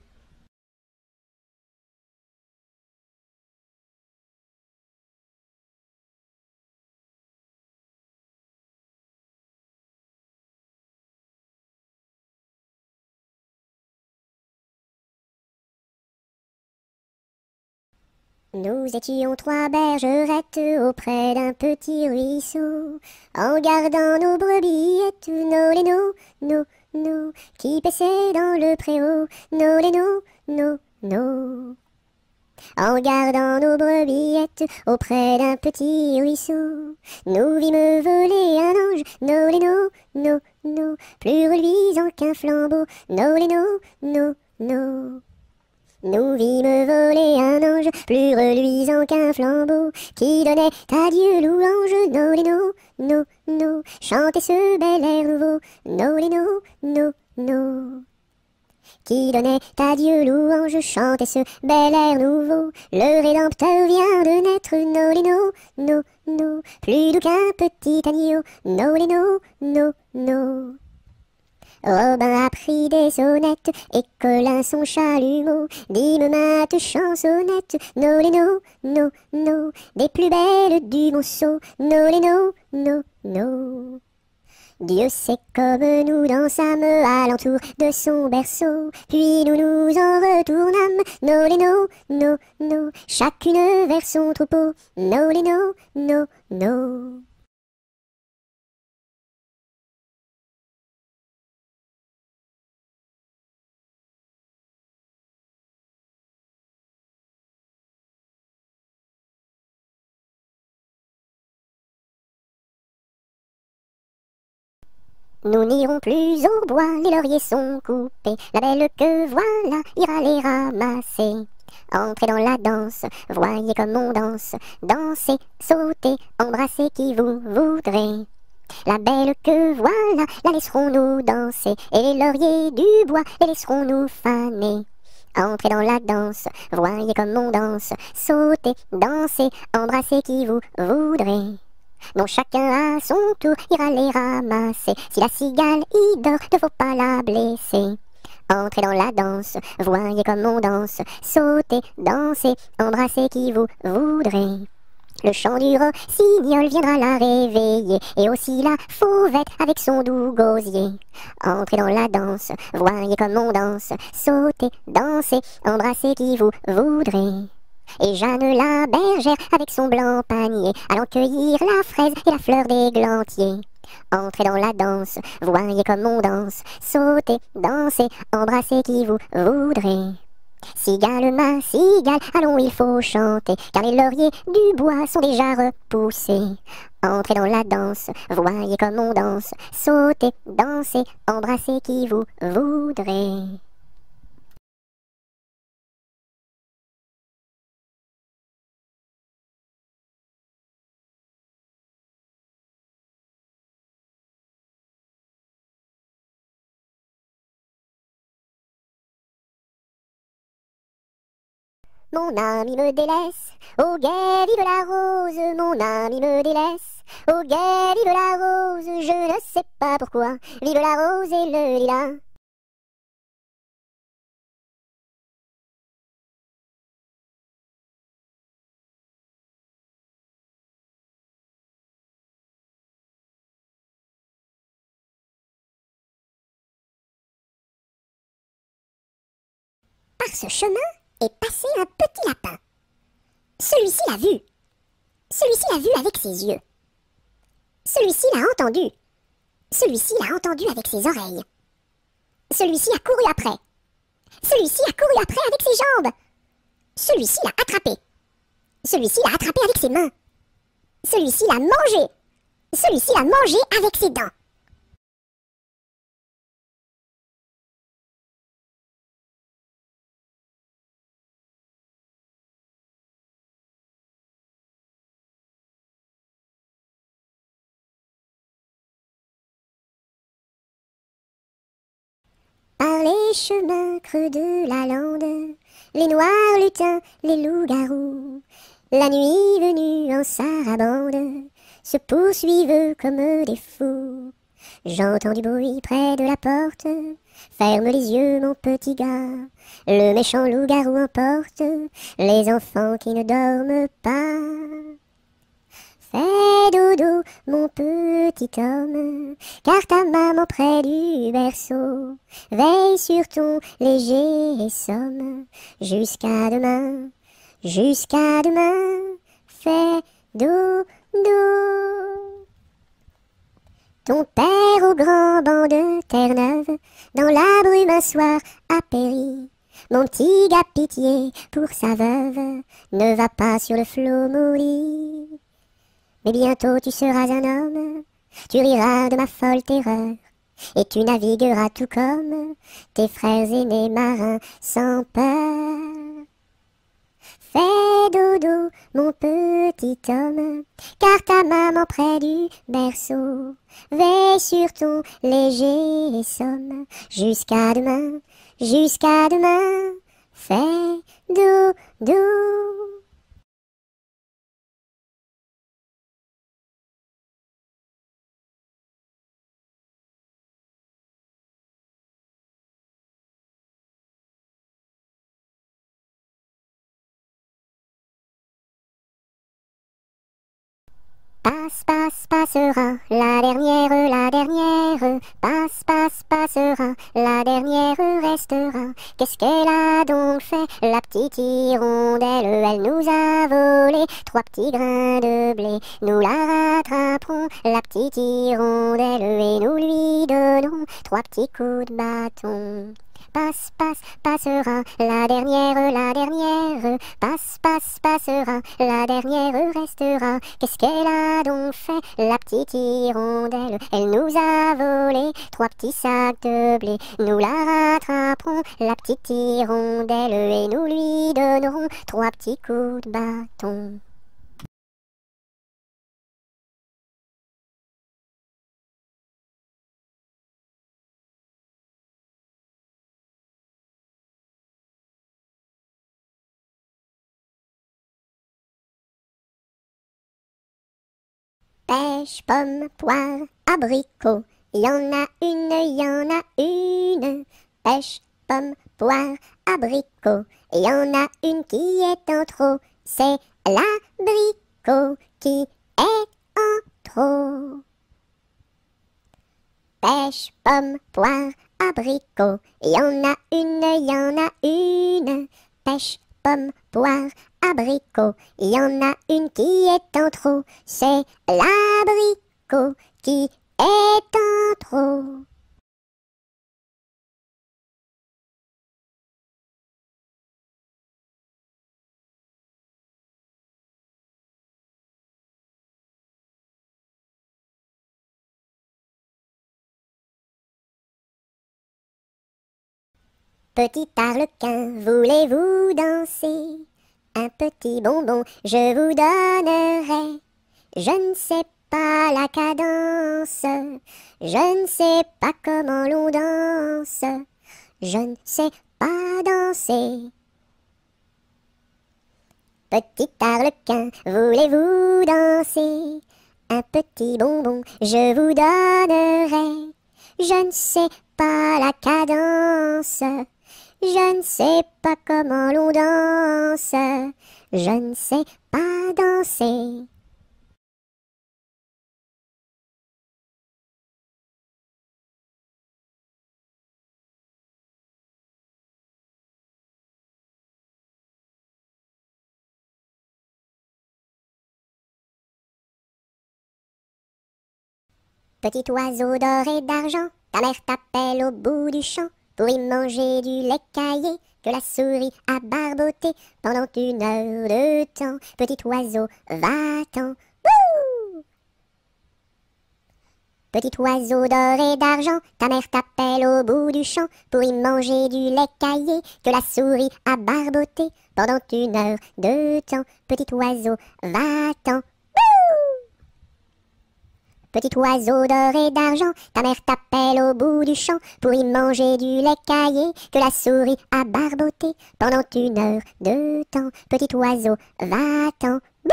Nous étions trois bergerettes auprès d'un petit ruisseau, en gardant nos brebillettes, nos lénos, nos, qui paissaient dans le préau, nos lénos, nos. En gardant nos brebillettes auprès d'un petit ruisseau, nous vîmes voler un ange, nos lénos, nos, plus reluisant qu'un flambeau, nos lénos, nos. Nous vîmes voler un ange, plus reluisant qu'un flambeau, qui donnait à Dieu louange, nos lénos, nos, chantez ce bel air nouveau, nos lénos, nos. Qui donnait à Dieu louange, chantez ce bel air nouveau, le Rédempteur vient de naître, nos lénos, nos, plus doux qu'un petit agneau, nos lénos, nos. Robin a pris des sonnettes, et Colin son chalumeau, dîme mate chansonnette, nos lénos, nos, des plus belles du monceau, nos lénos, nos. Dieu sait comme nous dansâmes alentour de son berceau, puis nous nous en retournâmes, nos lénos, nos, chacune vers son troupeau, nos lénos, nos. Nous n'irons plus au bois, les lauriers sont coupés, la belle que voilà ira les ramasser. Entrez dans la danse, voyez comme on danse, dansez, sautez, embrassez qui vous voudrez. La belle que voilà, la laisserons-nous danser, et les lauriers du bois, les laisserons-nous faner. Entrez dans la danse, voyez comme on danse, sautez, dansez, embrassez qui vous voudrez. Dont chacun à son tour ira les ramasser. Si la cigale y dort, ne faut pas la blesser. Entrez dans la danse, voyez comme on danse, sautez, dansez, embrassez qui vous voudrez. Le chant du rossignol viendra la réveiller, et aussi la fauvette avec son doux gosier. Entrez dans la danse, voyez comme on danse, sautez, dansez, embrassez qui vous voudrez. Et Jeanne la bergère avec son blanc panier, allant cueillir la fraise et la fleur d'églantier. Entrez dans la danse, voyez comme on danse, sautez, dansez, embrassez qui vous voudrez. Cigale, ma cigale, allons il faut chanter, car les lauriers du bois sont déjà repoussés. Entrez dans la danse, voyez comme on danse, sautez, dansez, embrassez qui vous voudrez. Mon ami me délaisse, au guet vive la rose, mon ami me délaisse, au guet vive la rose, je ne sais pas pourquoi, vive la rose et le lilas. Par ce chemin est passé un petit lapin. Celui-ci l'a vu. Celui-ci l'a vu avec ses yeux. Celui-ci l'a entendu. Celui-ci l'a entendu avec ses oreilles. Celui-ci a couru après. Celui-ci a couru après avec ses jambes. Celui-ci l'a attrapé. Celui-ci l'a attrapé avec ses mains. Celui-ci l'a mangé. Celui-ci l'a mangé avec ses dents. Par les chemins creux de la lande, les noirs lutins, les loups-garous, la nuit venue en sarabande, se poursuivent comme des fous. J'entends du bruit près de la porte, ferme les yeux mon petit gars, le méchant loup-garou emporte les enfants qui ne dorment pas. Fais dodo, mon petit homme, car ta maman près du berceau veille sur ton léger somme. Jusqu'à demain, fais dodo. Ton père au grand banc de Terre-Neuve, dans la brume un soir a péri. Mon petit gars pitié pour sa veuve, ne va pas sur le flot maudit. Mais bientôt tu seras un homme, tu riras de ma folle terreur, et tu navigueras tout comme tes frères aînés marins sans peur. Fais dodo, mon petit homme, car ta maman près du berceau veille sur ton léger somme. Jusqu'à demain, fais dodo. Passera, la dernière, passera, la dernière restera. Qu'est-ce qu'elle a donc fait, la petite hirondelle? Elle nous a volé 3 petits grains de blé. Nous la rattraperons, la petite hirondelle, et nous lui donnerons 3 petits coups de bâton. Passera, la dernière, passera, la dernière restera. Qu'est-ce qu'elle a donc fait, la petite hirondelle? Elle nous a volé 3 petits sacs de blé. Nous la rattraperons, la petite hirondelle, et nous lui donnerons 3 petits coups de bâton. Pêche, pomme, poire, abricot, y en a une. Pêche, pomme, poire, abricot, y en a une qui est en trop. C'est l'abricot qui est en trop. Pêche, pomme, poire, abricot, y en a une. Pêche, pomme, poire, abricot, il y en a une qui est en trop, c'est l'abricot qui est en trop. Petit arlequin, voulez-vous danser? Un petit bonbon, je vous donnerai. Je ne sais pas la cadence, je ne sais pas comment l'on danse, je ne sais pas danser. Petit arlequin, voulez-vous danser? Un petit bonbon, je vous donnerai. Je ne sais pas la cadence, je ne sais pas comment l'on danse, je ne sais pas danser. Petit oiseau d'or et d'argent, ta mère t'appelle au bout du champ pour y manger du lait caillé que la souris a barboté pendant 1 heure de temps. Petit oiseau, va-t'en. Petit oiseau d'or et d'argent, ta mère t'appelle au bout du champ pour y manger du lait caillé que la souris a barboté pendant 1 heure de temps. Petit oiseau, va-t'en. Petit oiseau d'or et d'argent, ta mère t'appelle au bout du champ pour y manger du lait caillé que la souris a barboté pendant 1 heure de temps. Petit oiseau, va-t'en. Bouh!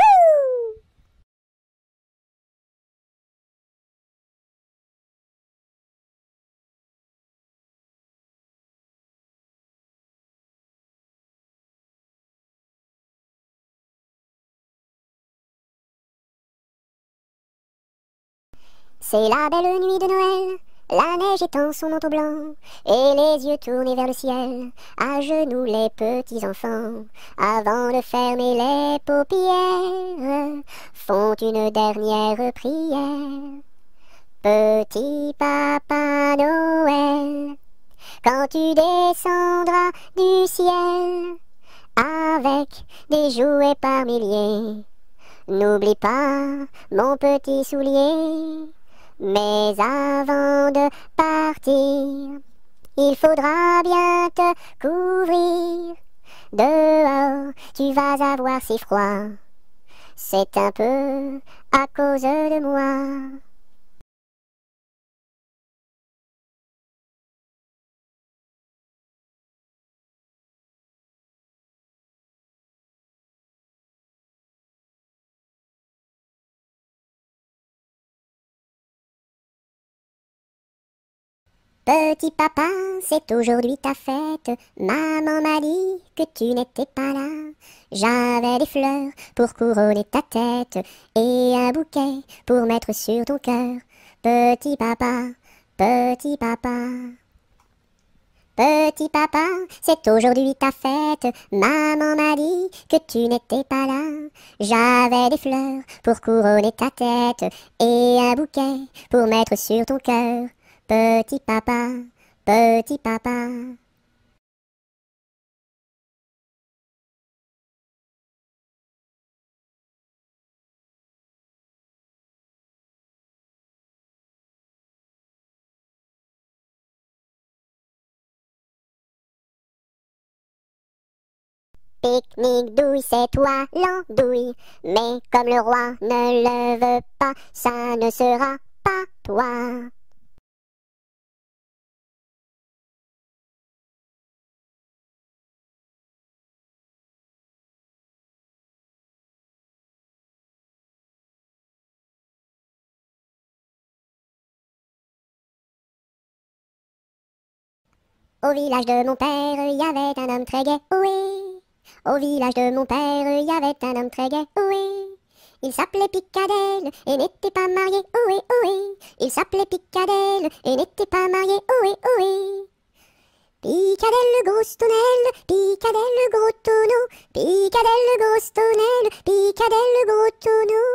C'est la belle nuit de Noël, la neige étend son manteau blanc, et les yeux tournés vers le ciel, à genoux les petits enfants, avant de fermer les paupières, font une dernière prière. Petit Papa Noël, quand tu descendras du ciel, avec des jouets par milliers, n'oublie pas mon petit soulier. Mais avant de partir, il faudra bien te couvrir. Dehors, tu vas avoir si froid. C'est un peu à cause de moi. Petit papa, c'est aujourd'hui ta fête. Maman m'a dit que tu n'étais pas là. J'avais des fleurs pour couronner ta tête et un bouquet pour mettre sur ton cœur. Petit papa, petit papa. Petit papa, c'est aujourd'hui ta fête. Maman m'a dit que tu n'étais pas là. J'avais des fleurs pour couronner ta tête et un bouquet pour mettre sur ton cœur. Petit papa, petit papa. Pique-nique douille, c'est toi l'andouille, mais comme le roi ne le veut pas, ça ne sera pas toi. Au village de mon père, il y avait un homme très gai, oui. Au village de mon père, il y avait un homme très gai, oui. Il s'appelait Picadelle et n'était pas marié, oui, oui. Il s'appelait Picadelle et n'était pas marié, oui, oui. Picadelle le gros tonnelle, Picadelle le gros tonneau, Picadelle le gros tonnelle, Picadelle le gros tonneau.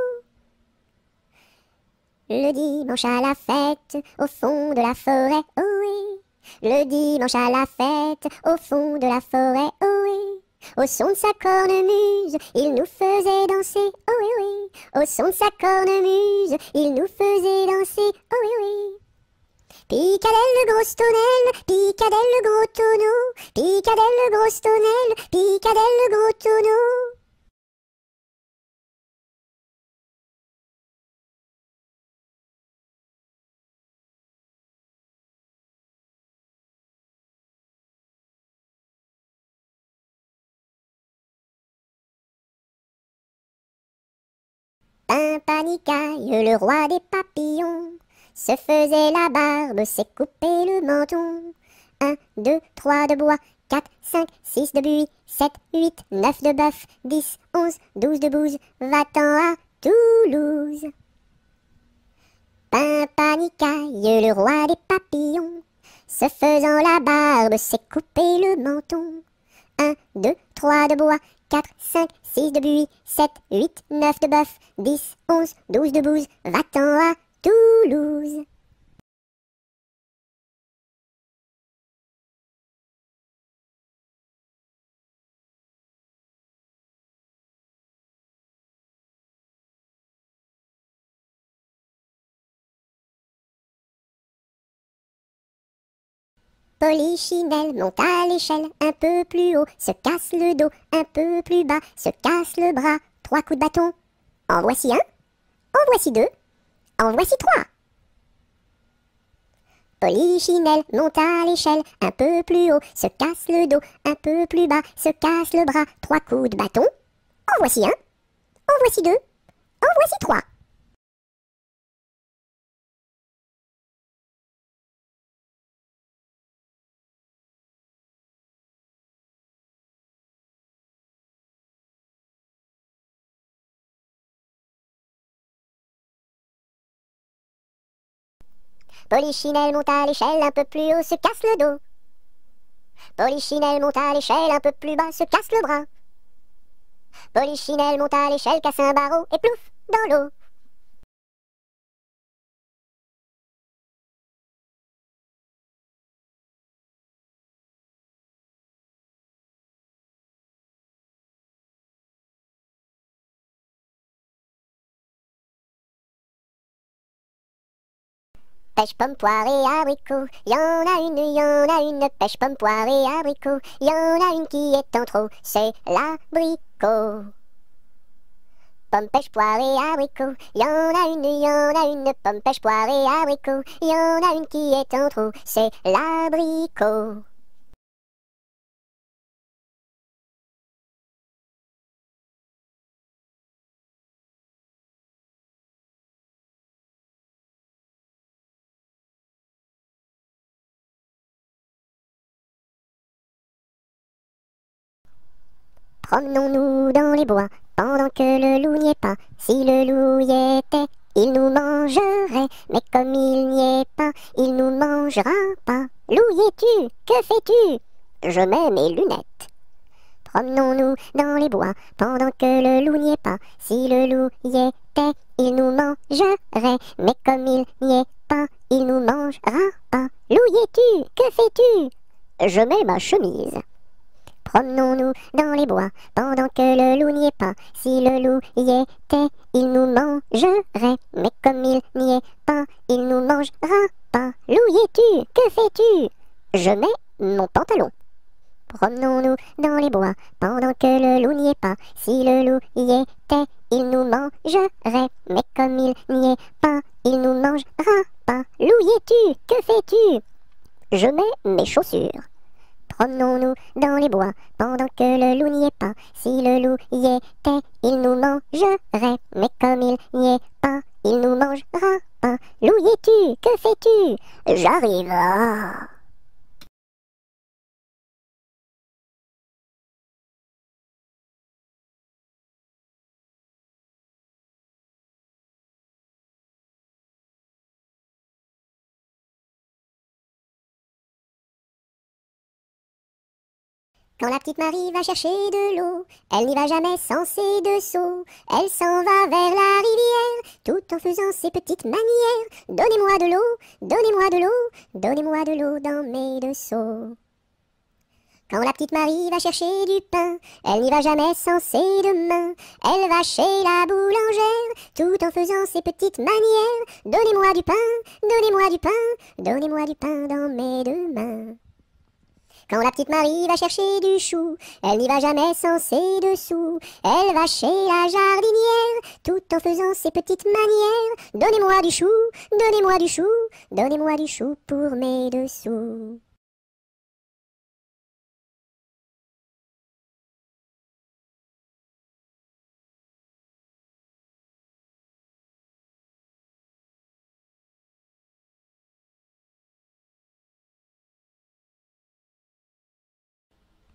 Le dimanche à la fête, au fond de la forêt, oh oui. Le dimanche à la fête, au fond de la forêt, oh oui. Au son de sa cornemuse, il nous faisait danser, oh oui, oui. Au son de sa cornemuse, il nous faisait danser, oh oui, oui. Picadelle le gros tonnelle, Picadelle le gros tonneau, Picadelle le gros tonnelle, Picadelle le gros tonneau. Pimpanicaille, le roi des papillons, se faisait la barbe, s'est coupé le menton. 1, 2, 3 de bois, 4, 5, 6 de buis, 7, 8, 9 de bœuf, 10, 11, 12 de bouse, va-t'en à Toulouse. Pimpanicaille, le roi des papillons, se faisant la barbe, s'est coupé le menton. 1, 2, 3 de bois, 4, 5, 6 de buis, 7, 8, 9 de bœuf, 10, 11, 12 de bouse, va-t'en à Toulouse. Polichinelle monte à l'échelle, un peu plus haut, se casse le dos, un peu plus bas, se casse le bras, 3 coups de bâton. En voici un, en voici deux, En voici 3. Polichinelle monte à l'échelle, un peu plus haut, se casse le dos, un peu plus bas, se casse le bras, 3 coups de bâton. En voici 1, en voici 2, en voici 3. Polichinelle monte à l'échelle, un peu plus haut, se casse le dos. Polichinelle monte à l'échelle, un peu plus bas, se casse le bras. Polichinelle monte à l'échelle, casse un barreau et plouf, dans l'eau. Pêche, pomme, poire et abricot, y en a une, y en a une. Pêche, pomme, poire et abricot, y en a une qui est en trop, c'est l'abricot. Pomme, pêche, poire et abricot, y en a une, y en a une. Pomme, pêche, poire et abricot, y en a une qui est en trop, c'est l'abricot. Promenons-nous dans les bois, pendant que le loup n'y est pas. Si le loup y était, il nous mangerait, mais comme il n'y est pas, il nous mangera pas. Loup, y es-tu? Que fais-tu? Je mets mes lunettes. Promenons-nous dans les bois, pendant que le loup n'y est pas. Si le loup y était, il nous mangerait, mais comme il n'y est pas, il nous mangera pas. Loup, y es-tu? Que fais-tu? Je mets ma chemise. Promenons-nous dans les bois, pendant que le loup n'y est pas. Si le loup y était, il nous mangerait, mais comme il n'y est pas, il nous mangera pas. Loup, y es-tu? Que fais-tu? Je mets mon pantalon. Promenons-nous dans les bois, pendant que le loup n'y est pas. Si le loup y était, il nous mangerait, mais comme il n'y est pas, il nous mangera pas. Loup, y es-tu? Que fais-tu? Je mets mes chaussures. Promenons-nous dans les bois, pendant que le loup n'y est pas. Si le loup y était, il nous mangerait, mais comme il n'y est pas, il nous mangera pas. Loup, y es-tu? Que fais-tu? J'arrive. Quand la petite Marie va chercher de l'eau, elle n'y va jamais sans ses deux seaux. Elle s'en va vers la rivière, tout en faisant ses petites manières. Donnez-moi de l'eau, donnez-moi de l'eau, donnez-moi de l'eau dans mes deux seaux. Quand la petite Marie va chercher du pain, elle n'y va jamais sans ses deux mains. Elle va chez la boulangère, tout en faisant ses petites manières. Donnez-moi du pain, donnez-moi du pain, donnez-moi du pain dans mes deux mains. Quand la petite Marie va chercher du chou, elle n'y va jamais sans ses dessous. Elle va chez la jardinière, tout en faisant ses petites manières. Donnez-moi du chou, donnez-moi du chou, donnez-moi du chou pour mes dessous.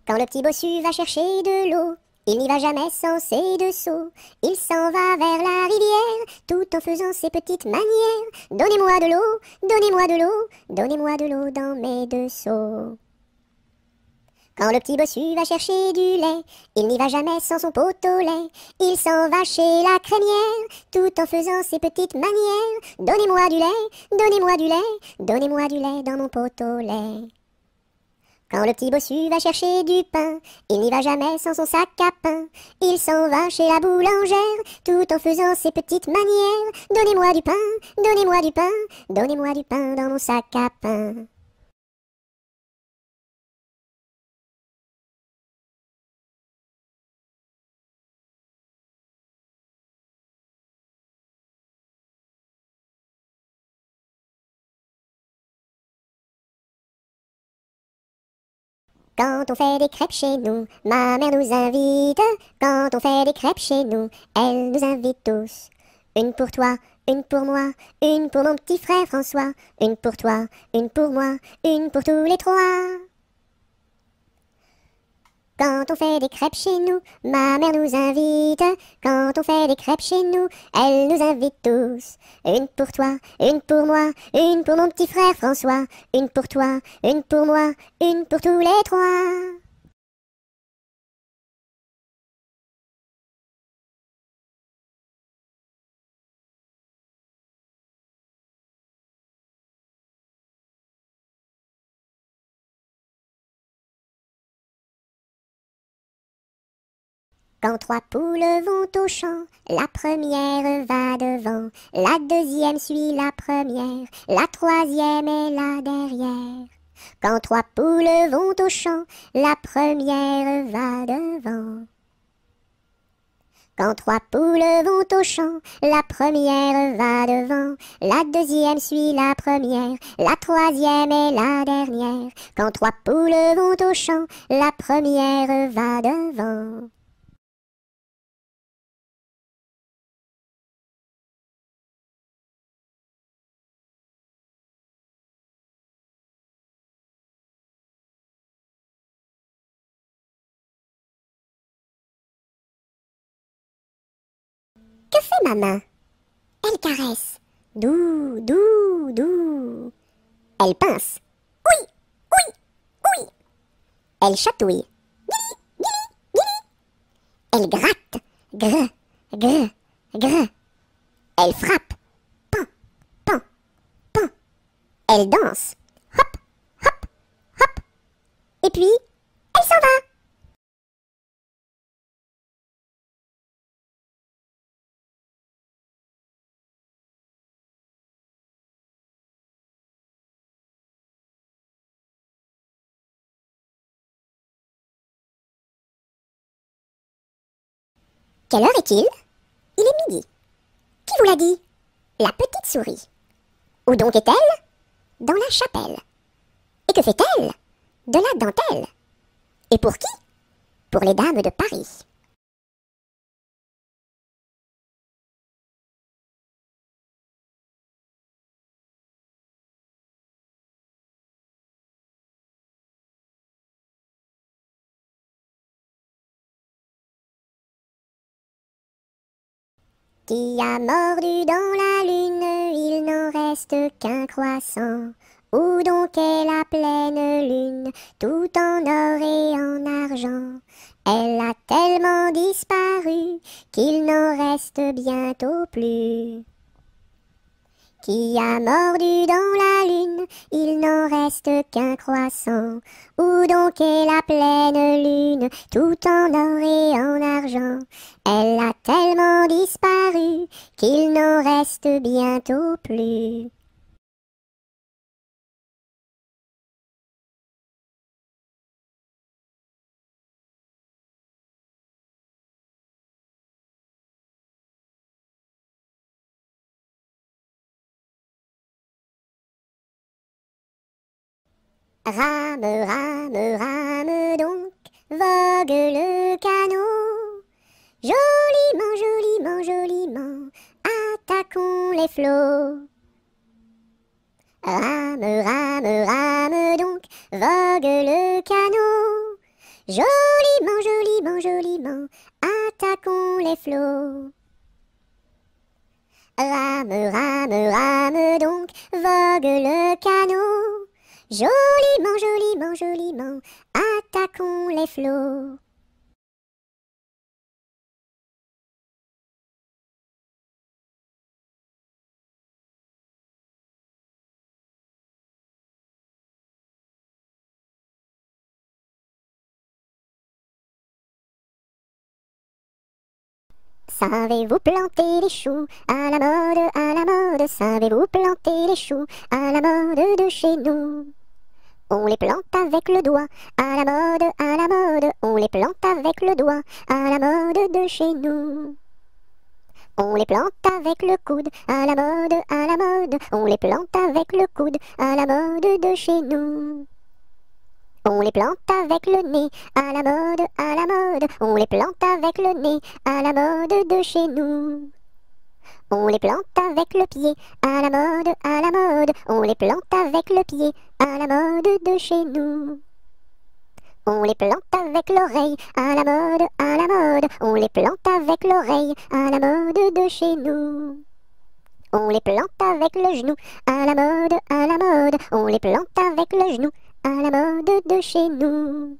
Quand le petit bossu va chercher de l'eau, il n'y va jamais sans ses deux seaux. Il s'en va vers la rivière, tout en faisant ses petites manières. Donnez-moi de l'eau, donnez-moi de l'eau, donnez-moi de l'eau dans mes deux seaux. Quand le petit bossu va chercher du lait, il n'y va jamais sans son pot au lait. Il s'en va chez la crémière, tout en faisant ses petites manières. Donnez-moi du lait, donnez-moi du lait, donnez-moi du lait dans mon pot au lait. Quand le petit bossu va chercher du pain, il n'y va jamais sans son sac à pain. Il s'en va chez la boulangère, tout en faisant ses petites manières. Donnez-moi du pain, donnez-moi du pain, donnez-moi du pain dans mon sac à pain. Quand on fait des crêpes chez nous, ma mère nous invite. Quand on fait des crêpes chez nous, elle nous invite tous. Une pour toi, une pour moi, une pour mon petit frère François. Une pour toi, une pour moi, une pour tous les trois. Quand on fait des crêpes chez nous, ma mère nous invite. Quand on fait des crêpes chez nous, elle nous invite tous. Une pour toi, une pour moi, une pour mon petit frère François. Une pour toi, une pour moi, une pour tous les trois. Quand trois poules vont au champ, la première va devant, la deuxième suit la première, la troisième est là derrière. Quand trois poules vont au champ, la première va devant. Quand trois poules vont au champ, la première va devant, la deuxième suit la première, la troisième est la dernière. Quand trois poules vont au champ, la première va devant. Que fait ma main? Elle caresse. Doux, doux, doux. Elle pince. Oui, oui, oui. Elle chatouille. Elle gratte. Gr, gr, gr. Elle frappe. Pan, pan, pan. Elle danse. Hop, hop, hop. Et puis, elle s'en va. Quelle heure est-il? Il est midi. Qui vous l'a dit? La petite souris. Où donc est-elle? Dans la chapelle. Et que fait-elle? De la dentelle. Et pour qui? Pour les dames de Paris. Qui a mordu dans la lune, il n'en reste qu'un croissant. Où donc est la pleine lune, tout en or et en argent? Elle a tellement disparu qu'il n'en reste bientôt plus. Qui a mordu dans la lune, il n'en reste qu'un croissant. Où donc est la pleine lune, tout en or et en argent? Elle a tellement disparu qu'il n'en reste bientôt plus. Rame, rame, rame donc, vogue le canot. Joliment, joliment, joliment, attaquons les flots. Rame, rame, rame donc, vogue le canot. Joliment, joliment, joliment, attaquons les flots. Rame, rame, rame donc, vogue le canot. Joliment, joliment, joliment, attaquons les flots. Savez-vous planter les choux à la mode, à la mode? Savez-vous planter les choux à la mode de chez nous? On les plante avec le doigt, à la mode, à la mode. On les plante avec le doigt, à la mode de chez nous. On les plante avec le coude, à la mode, à la mode. On les plante avec le coude, à la mode de chez nous. On les plante avec le nez, à la mode, à la mode. On les plante avec le nez, à la mode de chez nous. On les plante avec le pied, à la mode, à la mode. On les plante avec le pied, à la mode de chez nous. On les plante avec l'oreille, à la mode, à la mode. On les plante avec l'oreille, à la mode de chez nous. On les plante avec le genou, à la mode, à la mode. On les plante avec le genou, à la mode de chez nous.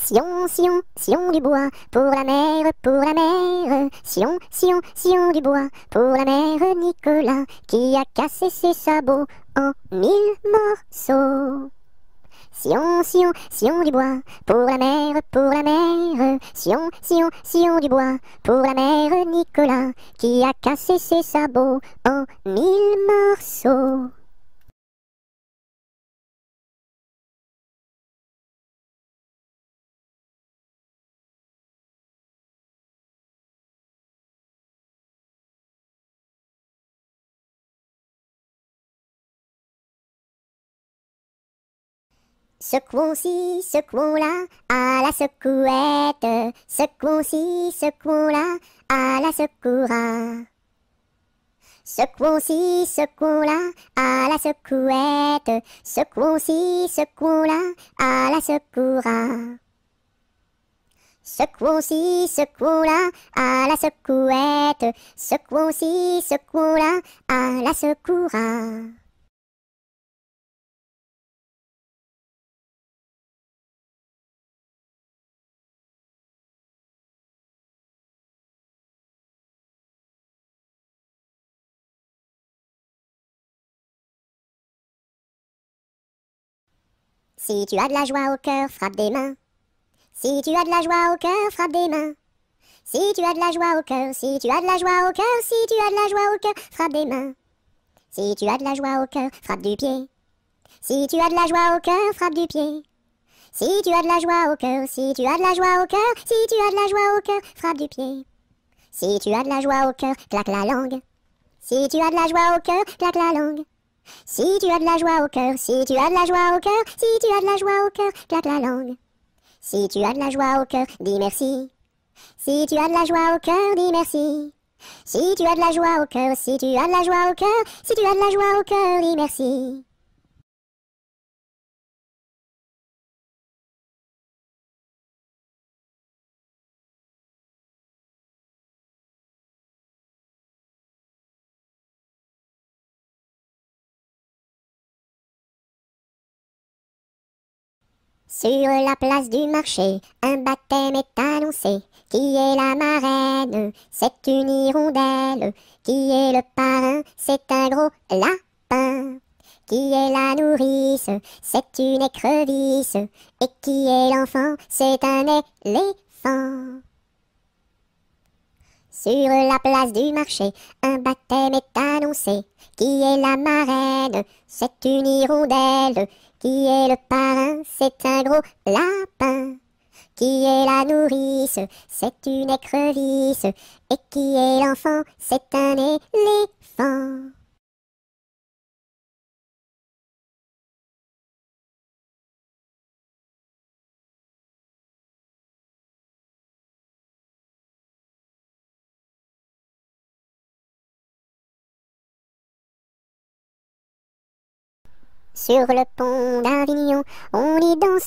Sion, Sion, Sion du bois, pour la mer, pour la mer. Sion, Sion, Sion du bois, pour la mère Nicolas, qui a cassé ses sabots en 1000 morceaux. Sion, Sion, Sion du bois, pour la mer, pour la mer. Sion, Sion, Sion du bois, pour la mère Nicolas, qui a cassé ses sabots en 1000 morceaux. Secouons-ci, secouons-là, à la secouette. Secouons-ci, secouons-là, à la secoura. Secouons-ci, secouons-là, à la secouette. Secouons-ci, secouons-là, à la secoura. Secouons-ci, secouons-là, à la secouette. Secouons-ci, secouons-là, à la secoura. Si tu as de la joie au cœur, frappe des mains. Si tu as de la joie au cœur, frappe des mains. Si tu as de la joie au cœur, si tu as de la joie au cœur, si tu as de la joie au cœur, frappe des mains. Si tu as de la joie au cœur, frappe du pied. Si tu as de la joie au cœur, frappe du pied. Si tu as de la joie au cœur, si tu as de la joie au cœur, si tu as de la joie au cœur, frappe du pied. Si tu as de la joie au cœur, claque la langue. Si tu as de la joie au cœur, claque la langue. Si tu as de la joie au cœur, si tu as de la joie au cœur, si tu as de la joie au cœur, claque la langue. Si tu as de la joie au cœur, dis merci. Si tu as de la joie au cœur, dis merci. Si tu as de la joie au cœur, si tu as de la joie au cœur, si tu as de la joie au cœur, dis merci. Sur la place du marché, un baptême est annoncé. Qui est la marraine? C'est une hirondelle. Qui est le parrain? C'est un gros lapin. Qui est la nourrice? C'est une écrevisse. Et qui est l'enfant? C'est un éléphant. Sur la place du marché, un baptême est annoncé. Qui est la marraine? C'est une hirondelle. Qui est le parrain? C'est un gros lapin. Qui est la nourrice? C'est une écrevisse. Et qui est l'enfant? C'est un éléphant. Sur le pont d'Avignon, on y danse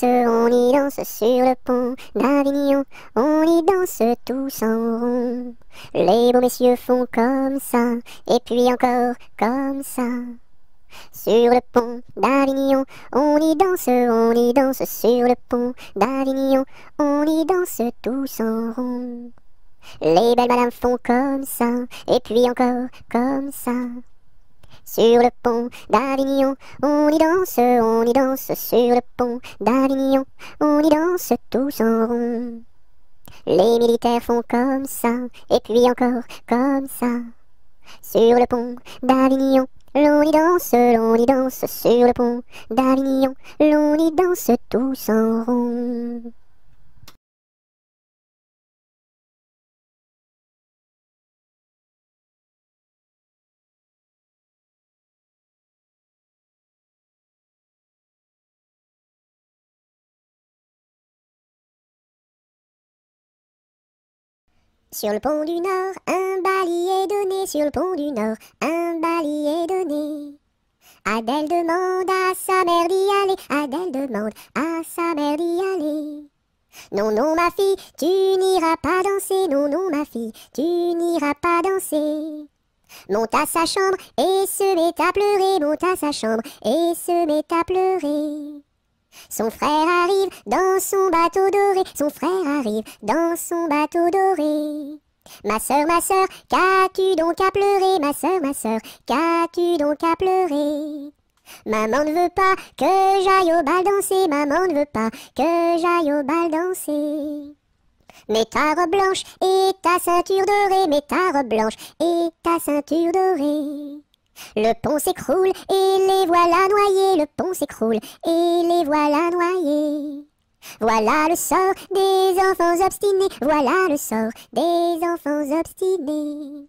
sur le pont d'Avignon, on y danse tous en rond. Les beaux messieurs font comme ça, et puis encore comme ça. Sur le pont d'Avignon, on y danse sur le pont d'Avignon, on y danse tous en rond. Les belles madames font comme ça, et puis encore comme ça. Sur le pont d'Avignon, on y danse sur le pont d'Avignon, on y danse tous en rond. Les militaires font comme ça, et puis encore comme ça. Sur le pont d'Avignon, l'on y danse sur le pont d'Avignon, l'on y danse tous en rond. Sur le pont du Nord, un bailli est donné, sur le pont du Nord, un bailli est donné. Adèle demande à sa mère d'y aller, Adèle demande à sa mère d'y aller. Non, non, ma fille, tu n'iras pas danser, non, non, ma fille, tu n'iras pas danser. Monte à sa chambre et se met à pleurer, monte à sa chambre et se met à pleurer. Son frère arrive dans son bateau doré, son frère arrive dans son bateau doré. Ma sœur, qu'as-tu donc à pleurer, ma sœur, qu'as-tu donc à pleurer? Maman ne veut pas que j'aille au bal danser, maman ne veut pas que j'aille au bal danser. Mets ta robe blanche et ta ceinture dorée, mets ta robe blanche et ta ceinture dorée. Le pont s'écroule et les voilà noyés, le pont s'écroule et les voilà noyés. Voilà le sort des enfants obstinés, voilà le sort des enfants obstinés.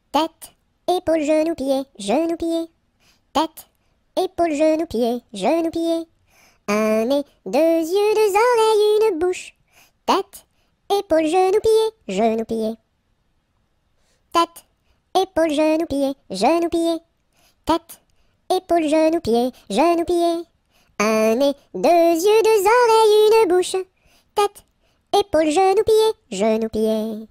Tête, épaules, genoux, pieds, genoux, pieds. Tête, épaules, genoux, pieds, genoux, pieds. Un nez, deux yeux, deux oreilles, une bouche. Tête, épaules, genoux, pieds, genoux, pieds. Tête, épaules, genoux, pieds, genoux, pieds. Tête, épaules, genoux, pieds, genoux, pieds. Un nez, deux yeux, deux oreilles, une bouche. Tête, épaules, genoux, pieds, genoux, pieds.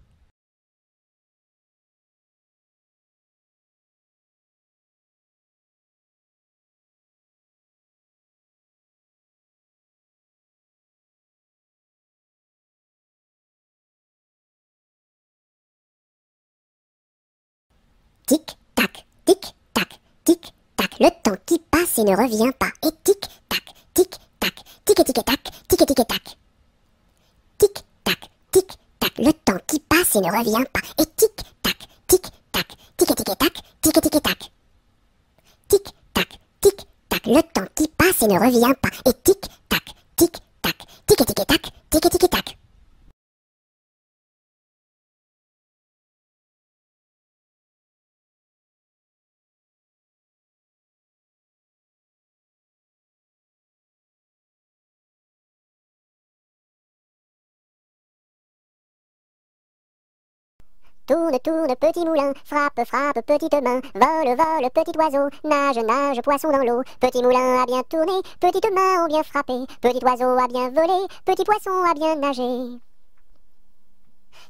Tic, tac, tic, tac, tic, tac. Le temps qui passe et ne revient pas. Et tic, tac, tic, tac, tic et tic et tac, tic et tic et tac. Tic, tac, tic, tac. Le temps qui passe et ne revient pas. Et tic, tac, tic, tac, tic et tic et tac, tic et tic et tac. Tic, tac, tic, tac. Le temps qui passe et ne revient pas. Et tic, tac, tic, tac, tic et tic et tac, tic et tic et tac. Tourne, tourne, petit moulin, frappe, frappe, petite main, vole, vole, petit oiseau, nage, nage, poisson dans l'eau. Petit moulin a bien tourné, petites mains ont bien frappé, petit oiseau a bien volé, petit poisson a bien nagé.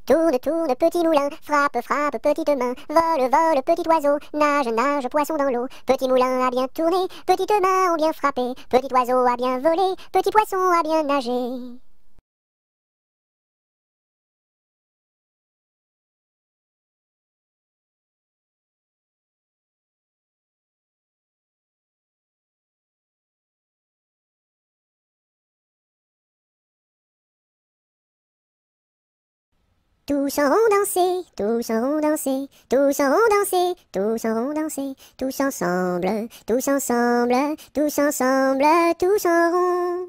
Tourne, tourne, petit moulin, frappe, frappe, petite main, vole, vole, petit oiseau, nage, nage, poisson dans l'eau. Petit moulin a bien tourné, petites mains ont bien frappé, petit oiseau a bien volé, petit poisson a bien nagé. Tous en rond danser, tous en rond danser, tous en rond danser, tous en rond danser, tous ensemble, tous ensemble, tous ensemble, tous en rond.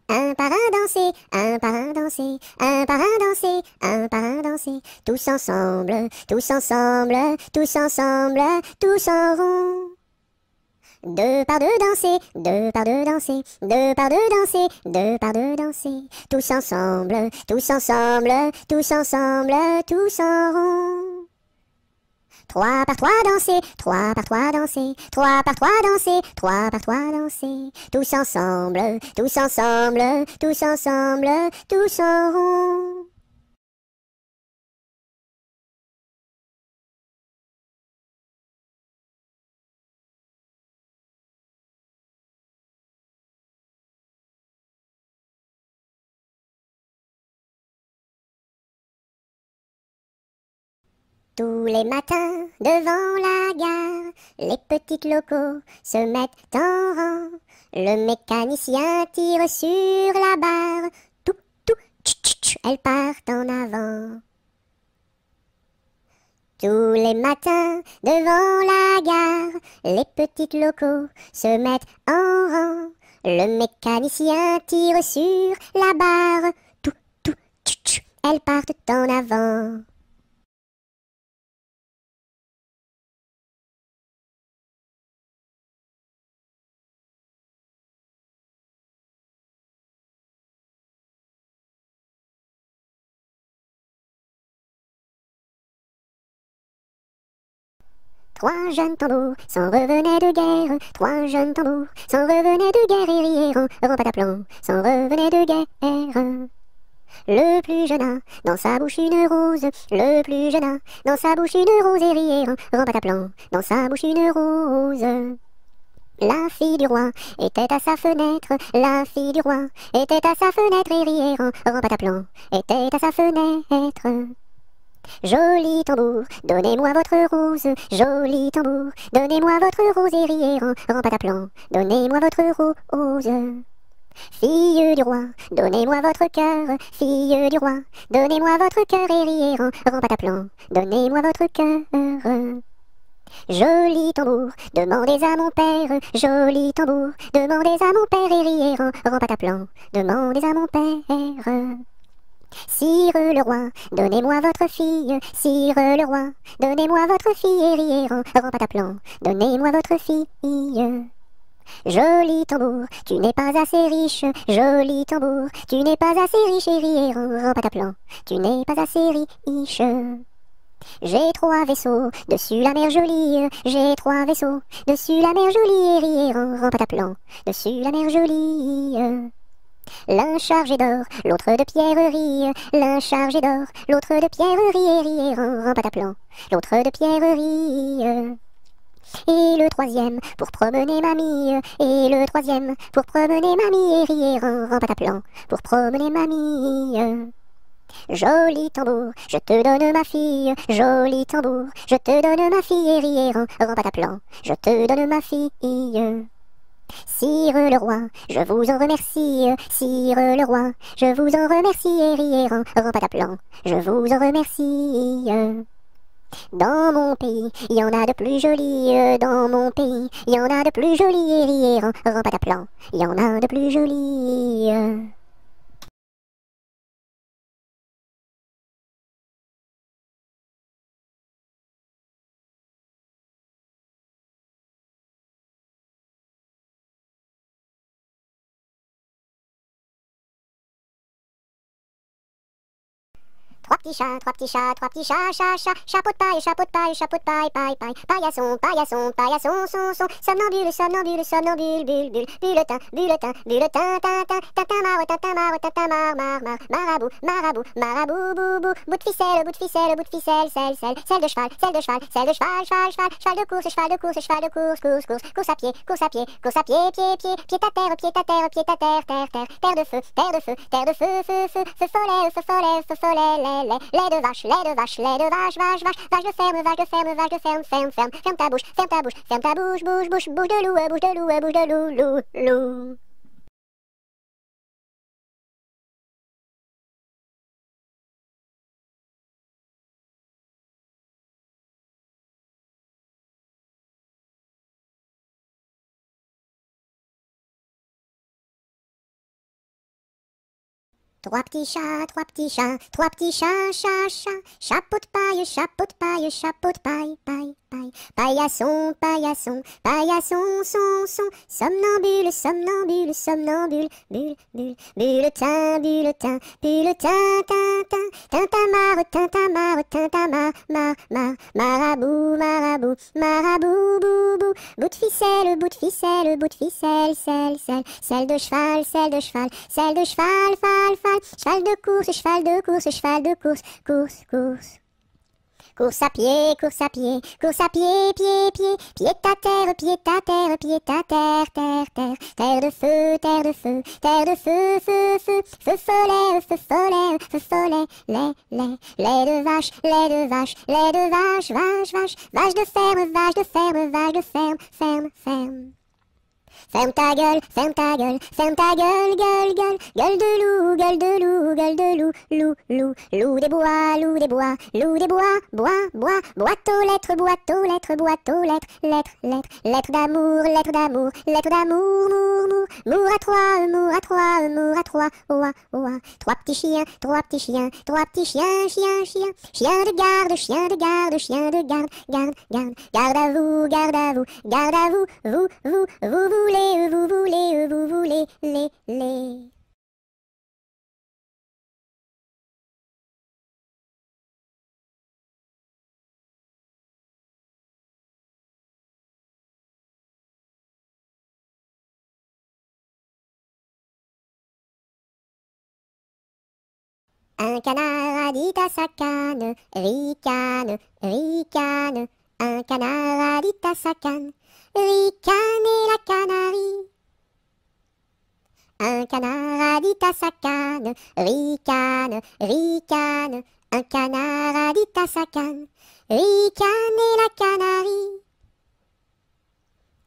Un par un danser, un par un danser, un par un danser, un par un danser, tous ensemble, tous ensemble, tous ensemble, tous en rond. Deux par deux danser, deux par deux danser, deux par deux danser, deux par deux danser, tous ensemble, tous ensemble, tous ensemble, tous en rond. Trois par trois danser, trois par trois danser, trois par trois danser, trois par trois danser, tous ensemble, tous ensemble, tous ensemble, tous en rond. Tous les matins, devant la gare, les petites locaux se mettent en rang. Le mécanicien tire sur la barre. Tout, tout, tch, tch, tch, elles partent en avant. Tous les matins, devant la gare, les petites locaux se mettent en rang. Le mécanicien tire sur la barre. Tout, tout, tch, tch, elles partent en avant. Trois jeunes tambours s'en revenaient de guerre. Trois jeunes tambours s'en revenaient de guerre et rièrent en pataplan, s'en revenaient de guerre. Le plus jeune a dans sa bouche une rose. Le plus jeune a dans sa bouche une rose et rièrent en pataplan, dans sa bouche une rose. La fille du roi était à sa fenêtre. La fille du roi était à sa fenêtre et rièrent en pataplan, était à sa fenêtre. Joli tambour, donnez-moi votre rose. Joli tambour, donnez-moi votre rose et rièrent en pataplan, donnez-moi votre rose. Fille du roi, donnez-moi votre cœur. Fille du roi, donnez-moi votre cœur et rièrent en pataplan, donnez-moi votre cœur. Joli tambour, demandez à mon père. Joli tambour, demandez à mon père et rièrent en pataplan, demandez à mon père. Sire le roi, donnez-moi votre fille. Sire le roi, donnez-moi votre fille et rièrent en pataplan, donnez-moi votre fille. Joli tambour, tu n'es pas assez riche. Joli tambour, tu n'es pas assez riche et rièrent en pataplan, tu n'es pas assez riche. J'ai trois vaisseaux dessus la mer jolie. J'ai trois vaisseaux dessus la mer jolie et rièrent en pataplan, dessus la mer jolie. L'un chargé d'or, l'autre de pierreries. L'un chargé d'or, l'autre de pierreries et rièrent en pataplan, l'autre de pierreries. Et le troisième pour promener mamie. Et le troisième pour promener mamie et rièrent en pataplan, pour promener mamie. Joli tambour, je te donne ma fille. Joli tambour, je te donne ma fille et rièrent en pataplan, je te donne ma fille. Sire le roi, je vous en remercie. Sire le roi, je vous en remercie et rièrent en pataplan, je vous en remercie. Dans mon pays, il y en a de plus jolis. Dans mon pays, il y en a de plus jolis et rièrent en pataplan, il y en a de plus jolis. Trois petits chats, trois petits chats, trois petits chats, chat, chat, chapeau de paille, chapeau de paille, chapeau de paille, paille, paille, paillasson, paillasson, paillasson, son, somnambule, somnambule, somnambule, bulle, bulle, bulletin, bulletin, bulletin, tintin, tintin, mar, marabout, marabout, marabout, boubou, bout de ficelle, bout de ficelle, bout de ficelle, selle de cheval, selle de cheval, selle de cheval, cheval de course, cheval de course, cheval de course, course à pied, course à pied, course à pied, pied à terre, pied à terre, pied à terre, terre de feu, terre de feu, terre de feu, feu follet, feu follet, feu follet, lait de vache, lait de vache, lait de vache, vache, vache, vache de ferme, vache de ferme, vache de ferme, ferme, ferme, ferme ta bouche, ferme ta bouche, ferme ta bouche, bouche, bouche, bouche de loup, bouche de loup, bouche de loup, loup, loup. Trois petits chats, trois petits chats, trois petits chats, chat, chat, chapeau de paille, chapeau de paille, chapeau de paille, paille, paille, paillasson, paillasson, paillasson, son, somnambule, somnambule, somnambule, bulle, bulle, bulletin, bulletin, bulletin, tintin, tintamarre, tintamarre, tintamarre, marabout, marabout, marabout, boubou, bout de ficelle, bout de ficelle, bout de ficelle, selle de cheval, selle de cheval, selle de cheval, fal, cheval de course, cheval de course, cheval de course, course, course. Course à pied, course à pied, course à pied, pied, pied, pied à terre, pied à terre, pied à terre, terre, terre, terre de feu, terre de feu, terre de feu, feu, feu, feu follet, feu follet, feu follet, lait de vache, lait de vache, lait de vache, vache, vache, vache de ferme, vache de ferme, vache de ferme, ferme, ferme. Ferme ta gueule, ferme ta gueule, ferme ta gueule, gueule, gueule, gueule de loup, gueule de loup, gueule de loup, loup, loup, loup des bois, loup des bois, loup des bois, bois, bois, boîte aux lettres, boîte aux lettres, boîte aux lettres, lettres, lettres, lettres d'amour, lettres d'amour, lettres d'amour, mour, mour, mour à trois, mour à trois, mour à trois, oua, oua, trois petits chiens, trois petits chiens, trois petits chiens, chien, chien, chien de garde, chien de garde, chien de garde, garde, garde, garde à vous, garde à vous, garde à vous, vous voulez, vous voulez, vous voulez, les. Un canard a dit à sa canne, ricane, ricane. Un canard a dit à sa canne, ricane et la canarie. Un canard a dit à sa canne, ricane, ricane. Un canard a dit à sa canne, ricane et la canarie.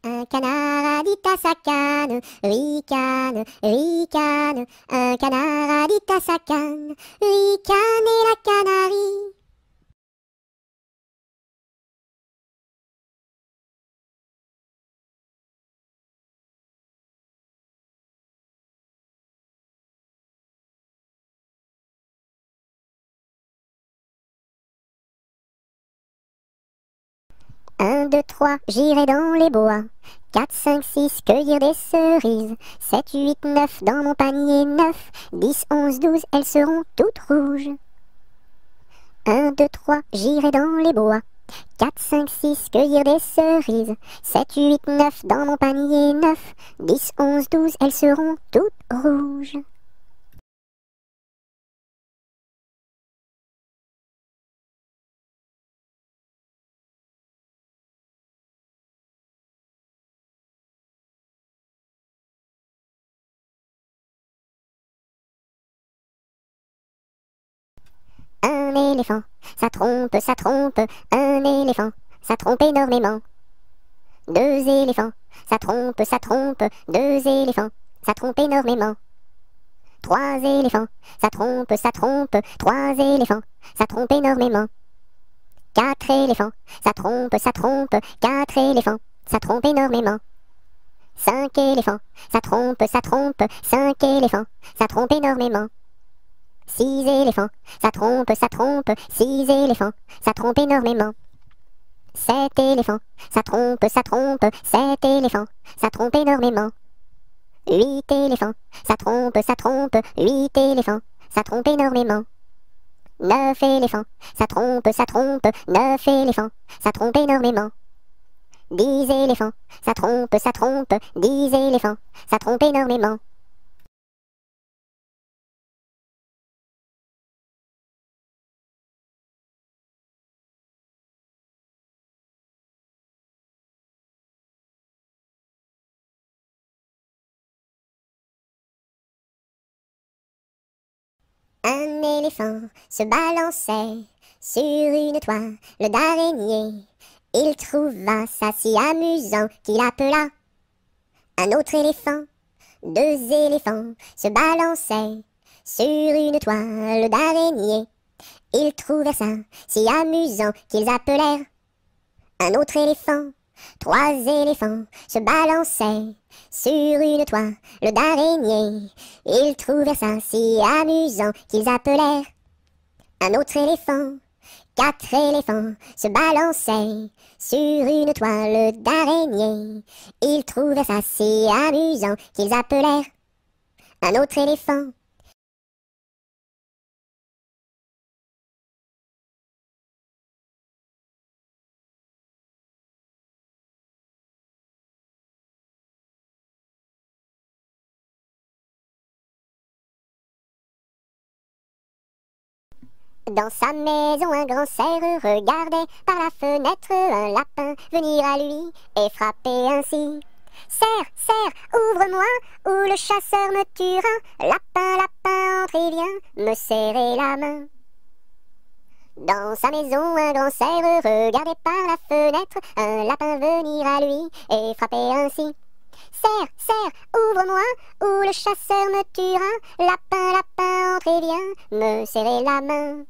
Un canard a dit à sa canne, ricane, ricane. Un canard a dit à sa canne, ricane et la canarie. Un, deux, trois, j'irai dans les bois. 4, 5, 6, cueillir des cerises. 7, 8, 9, dans mon panier 9. 10, 11, 12, elles seront toutes rouges. 1, 2, 3, j'irai dans les bois. 4, 5, 6, cueillir des cerises. 7, 8, 9, dans mon panier 9. 10, 11, 12, elles seront toutes rouges. Un éléphant, ça trompe, ça trompe. Un éléphant, ça trompe énormément. 2 éléphants, ça trompe, ça trompe. 2 éléphants, ça trompe énormément. 3 éléphants, ça trompe, ça trompe. 3 éléphants, ça trompe énormément. 4 éléphants, ça trompe, ça trompe. 4 éléphants, ça trompe énormément. 5 éléphants, ça trompe, ça trompe. 5 éléphants, ça trompe énormément. 6 éléphants, ça trompe, ça trompe. 6 éléphants, ça trompe énormément. 7 éléphants, ça trompe, ça trompe. 7 éléphants, ça trompe énormément. 8 éléphants, ça trompe, ça trompe. 8 éléphants, ça trompe énormément. 9 éléphants, ça trompe, ça trompe. 9 éléphants, ça trompe énormément. 10 éléphants, ça trompe, ça trompe. 10 éléphants, ça trompe énormément. Un éléphant se balançait sur une toile d'araignée. Il trouva ça si amusant qu'il appela un autre éléphant. 2 éléphants se balançaient sur une toile d'araignée. Ils trouvèrent ça si amusant qu'ils appelèrent un autre éléphant. 3 éléphants se balançaient sur une toile d'araignée. Ils trouvèrent ça si amusant qu'ils appelèrent un autre éléphant. 4 éléphants se balançaient sur une toile d'araignée. Ils trouvèrent ça si amusant qu'ils appelèrent un autre éléphant. Dans sa maison, un grand cerf regardait par la fenêtre un lapin venir à lui et frapper ainsi. Cerf, cerf, ouvre-moi, ou le chasseur me tuera. Lapin, lapin, entre et viens me serrer la main. Dans sa maison, un grand cerf regardait par la fenêtre un lapin venir à lui et frapper ainsi. Cerf, cerf, ouvre-moi, ou le chasseur me tuera. Lapin, lapin, entre et viens me serrer la main.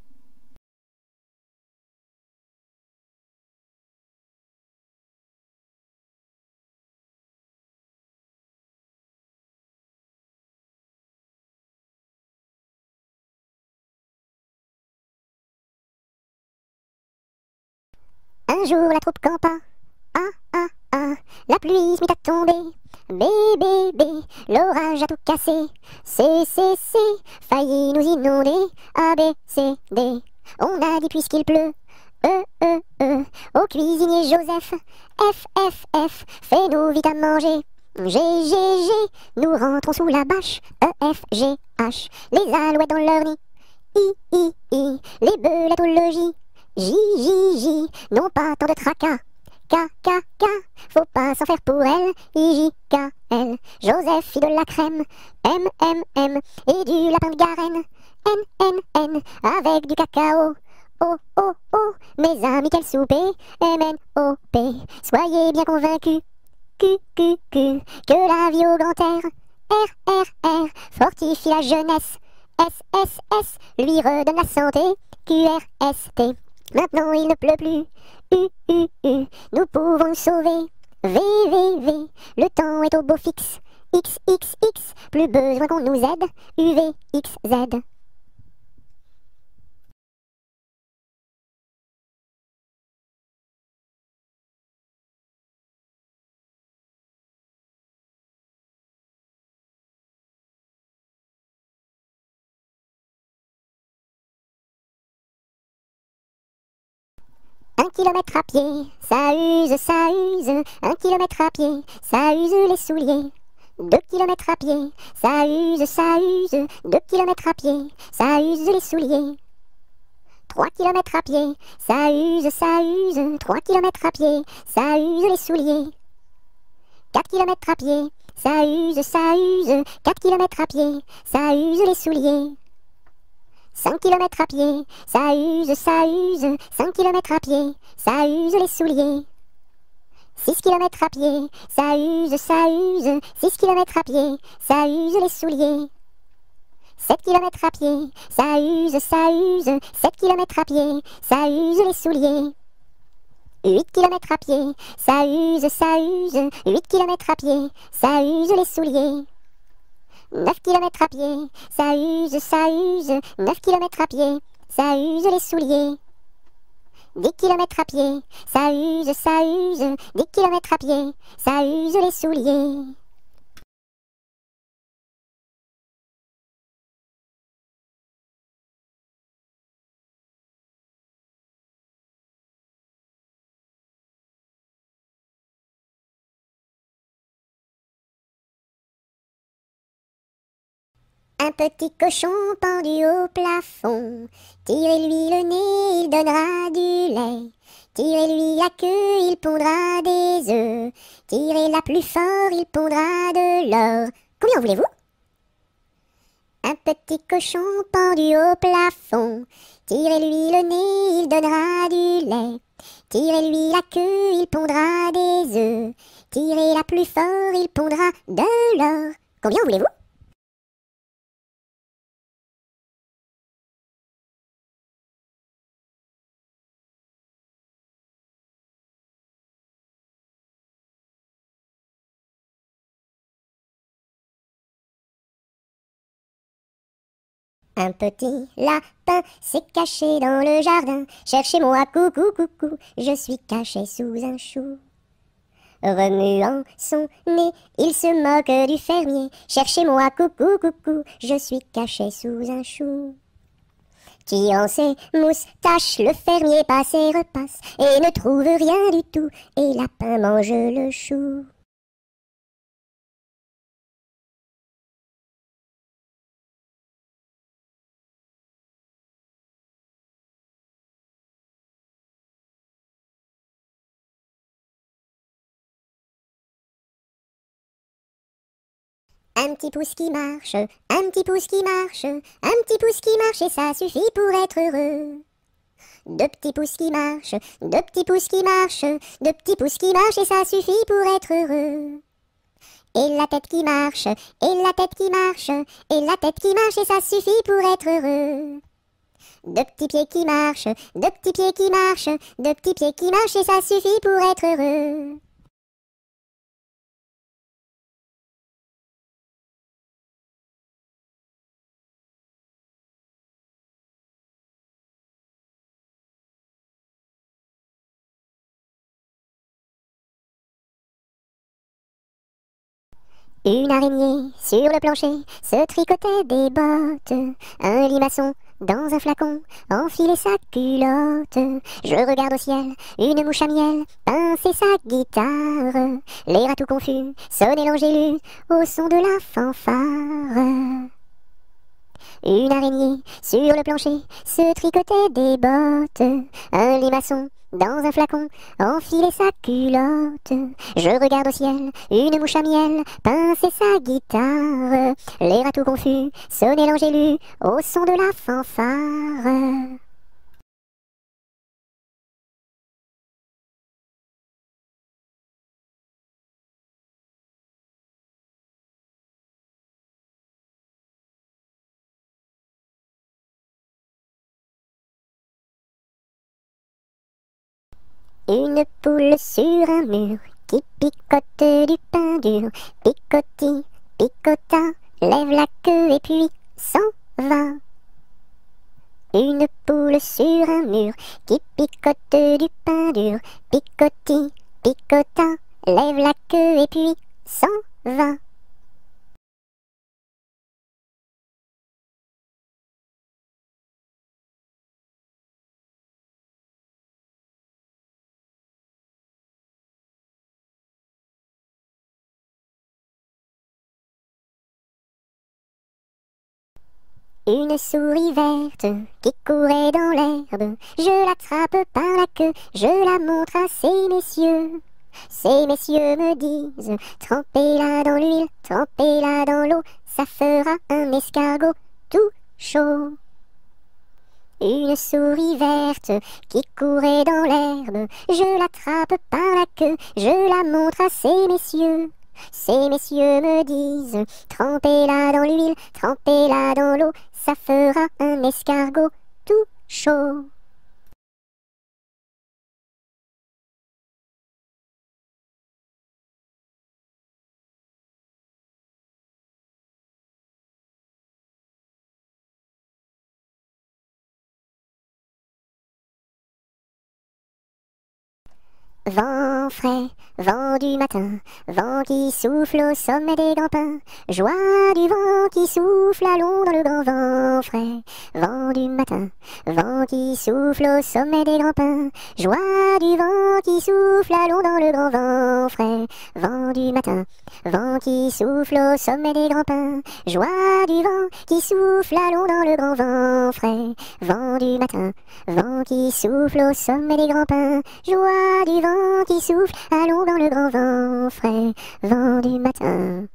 Un jour la troupe campa. Ah, ah, ah, la pluie se mit à tomber. Bé, bé, bé, l'orage a tout cassé. C, failli nous inonder. A, B, C, D. On a dit puisqu'il pleut. Au cuisinier Joseph. F, fais-nous vite à manger. G, nous rentrons sous la bâche. E, F, G, H, les alouettes dans leur nid. I, les belettes au logis. J, non pas tant de tracas. K, faut pas s'en faire pour elle. I, Joseph fit de la crème. M, et du lapin de Garenne. N, avec du cacao. Oh, mes amis, quel souper. MNOP, soyez bien convaincus. Q, que la vie au grand air. R, fortifie la jeunesse. S, lui redonne la santé. QRST, maintenant il ne pleut plus. U, nous pouvons nous sauver. V, le temps est au beau fixe. X, plus besoin qu'on nous aide. UVXZ. Un kilomètre à pied, ça use. 1 kilomètre à pied, ça use les souliers. 2 kilomètres à pied, ça use. 2 kilomètres à pied, ça use les souliers. 3 kilomètres à pied, ça use. 3 kilomètres à pied, ça use les souliers. 4 kilomètres à pied, ça use. 4 kilomètres à pied, ça use les souliers. 5 kilomètres à pied, ça use. 5 kilomètres à pied, ça use les souliers. 6 kilomètres à pied, ça use. 6 kilomètres à pied, ça use les souliers. 7 kilomètres à pied, ça use. 7 kilomètres à pied, ça use les souliers. 8 kilomètres à pied, ça use. 8 kilomètres à pied, ça use les souliers. 9 kilomètres à pied, ça use. 9 kilomètres à pied, ça use les souliers. 10 kilomètres à pied, ça use. 10 kilomètres à pied, ça use les souliers. Un petit cochon pendu au plafond, tirez-lui le nez, il donnera du lait. Tirez-lui la queue, il pondra des œufs. Tirez-la plus fort, il pondra de l'or. Combien voulez-vous? Un petit cochon pendu au plafond, tirez-lui le nez, il donnera du lait. Tirez-lui la queue, il pondra des œufs. Tirez-la plus fort, il pondra de l'or. Combien voulez-vous? Un petit lapin s'est caché dans le jardin. Cherchez-moi, coucou, coucou, je suis caché sous un chou. Remuant son nez, il se moque du fermier. Cherchez-moi, coucou, coucou, je suis caché sous un chou. Tirant ses moustaches, le fermier passe et repasse, et ne trouve rien du tout, et lapin mange le chou. Un petit pouce qui marche, un petit pouce qui marche, un petit pouce qui marche et ça suffit pour être heureux. Deux petits pouces qui marchent, deux petits pouces qui marchent, deux petits pouces qui marchent et ça suffit pour être heureux. Et la tête qui marche, et la tête qui marche, et la tête qui marche et ça suffit pour être heureux. Deux petits pieds qui marchent, deux petits pieds qui marchent, deux petits pieds qui marchent et ça suffit pour être heureux. Une araignée sur le plancher se tricotait des bottes. Un limaçon dans un flacon enfilait sa culotte. Je regarde au ciel, une mouche à miel pincer sa guitare. Les rats tout confus sonnaient l'angélus au son de la fanfare. Une araignée sur le plancher se tricotait des bottes. Un limaçon dans un flacon enfilait sa culotte. Je regarde au ciel, une mouche à miel pincer sa guitare. Les rats tout confus sonnaient l'angélus au son de la fanfare. Une poule sur un mur qui picote du pain dur. Picoti, picota, lève la queue et puis s'en va. Une poule sur un mur qui picote du pain dur. Picoti, picota, lève la queue et puis s'en va. Une souris verte qui courait dans l'herbe, je l'attrape par la queue, je la montre à ces messieurs. Ces messieurs me disent, trempez-la dans l'huile, trempez-la dans l'eau, ça fera un escargot tout chaud. Une souris verte qui courait dans l'herbe, je l'attrape par la queue, je la montre à ces messieurs. Ces messieurs me disent, trempez-la dans l'huile, trempez-la dans l'eau, ça fera un escargot tout chaud. Vent frais, vent du matin, vent qui souffle au sommet des grands pins, joie du vent qui souffle, allons dans le grand vent frais. Vent du matin, vent qui souffle au sommet des grands pins, joie du vent qui souffle, allons dans le grand vent frais. Vent du matin, vent qui souffle au sommet des grands pins, joie du vent qui souffle, allons dans le grand vent frais. Vent du matin, vent qui souffle au sommet des grands pins, joie du vent qui souffle, allons dans le grand vent frais, vent du matin.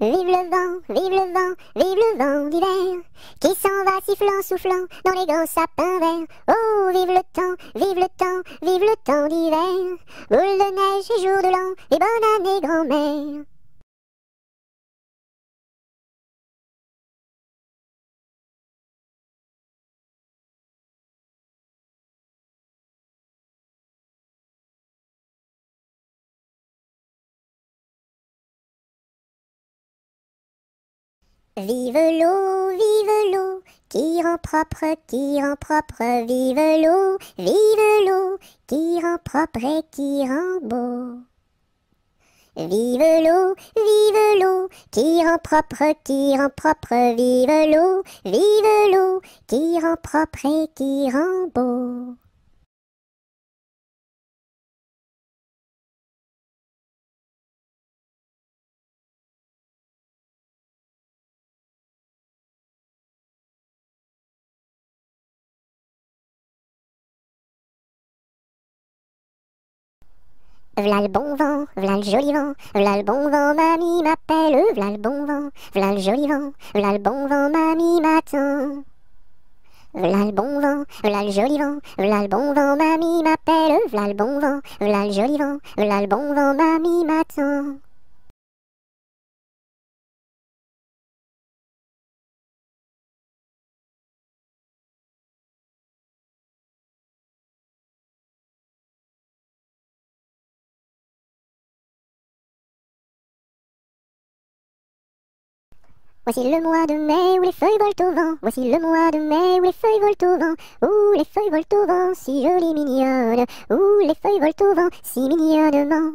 Vive le vent, vive le vent, vive le vent d'hiver, qui s'en va sifflant, soufflant dans les grands sapins verts. Oh, vive le temps, vive le temps, vive le temps d'hiver, boule de neige et jour de l'an, et bonne année grand-mère. Vive l'eau, qui rend propre, vive l'eau, qui rend propre et qui rend beau. Vive l'eau, qui rend propre, vive l'eau, qui rend propre et qui rend beau. V'là le bon vent, v'là le joli vent, v'là le bon vent, mamie m'appelle, v'là le bon vent, v'là le joli vent, v'là le bon vent, mamie m'attend. V'là le bon vent, v'là le joli vent, v'là le bon vent, mamie m'appelle, v'là le bon vent, v'là le joli vent, v'là le bon vent, mamie m'attend. Voici le mois de mai où les feuilles volent au vent. Voici le mois de mai où les feuilles volent au vent. Où les feuilles volent au vent, si jolies mignonnes. Où les feuilles volent au vent, si mignonnement.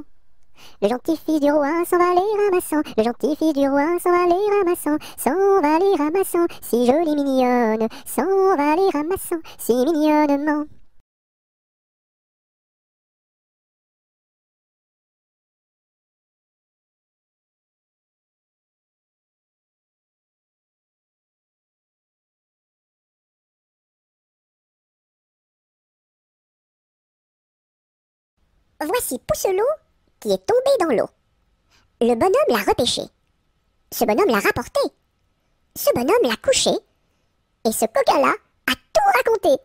Le gentil fils du roi s'en va les ramassant. Le gentil fils du roi s'en va les ramassant. S'en va les ramassant, si jolie mignonne. S'en va les ramassant, si mignonnement. Voici Pousselot qui est tombé dans l'eau. Le bonhomme l'a repêché. Ce bonhomme l'a rapporté. Ce bonhomme l'a couché. Et ce coquin-là a tout raconté.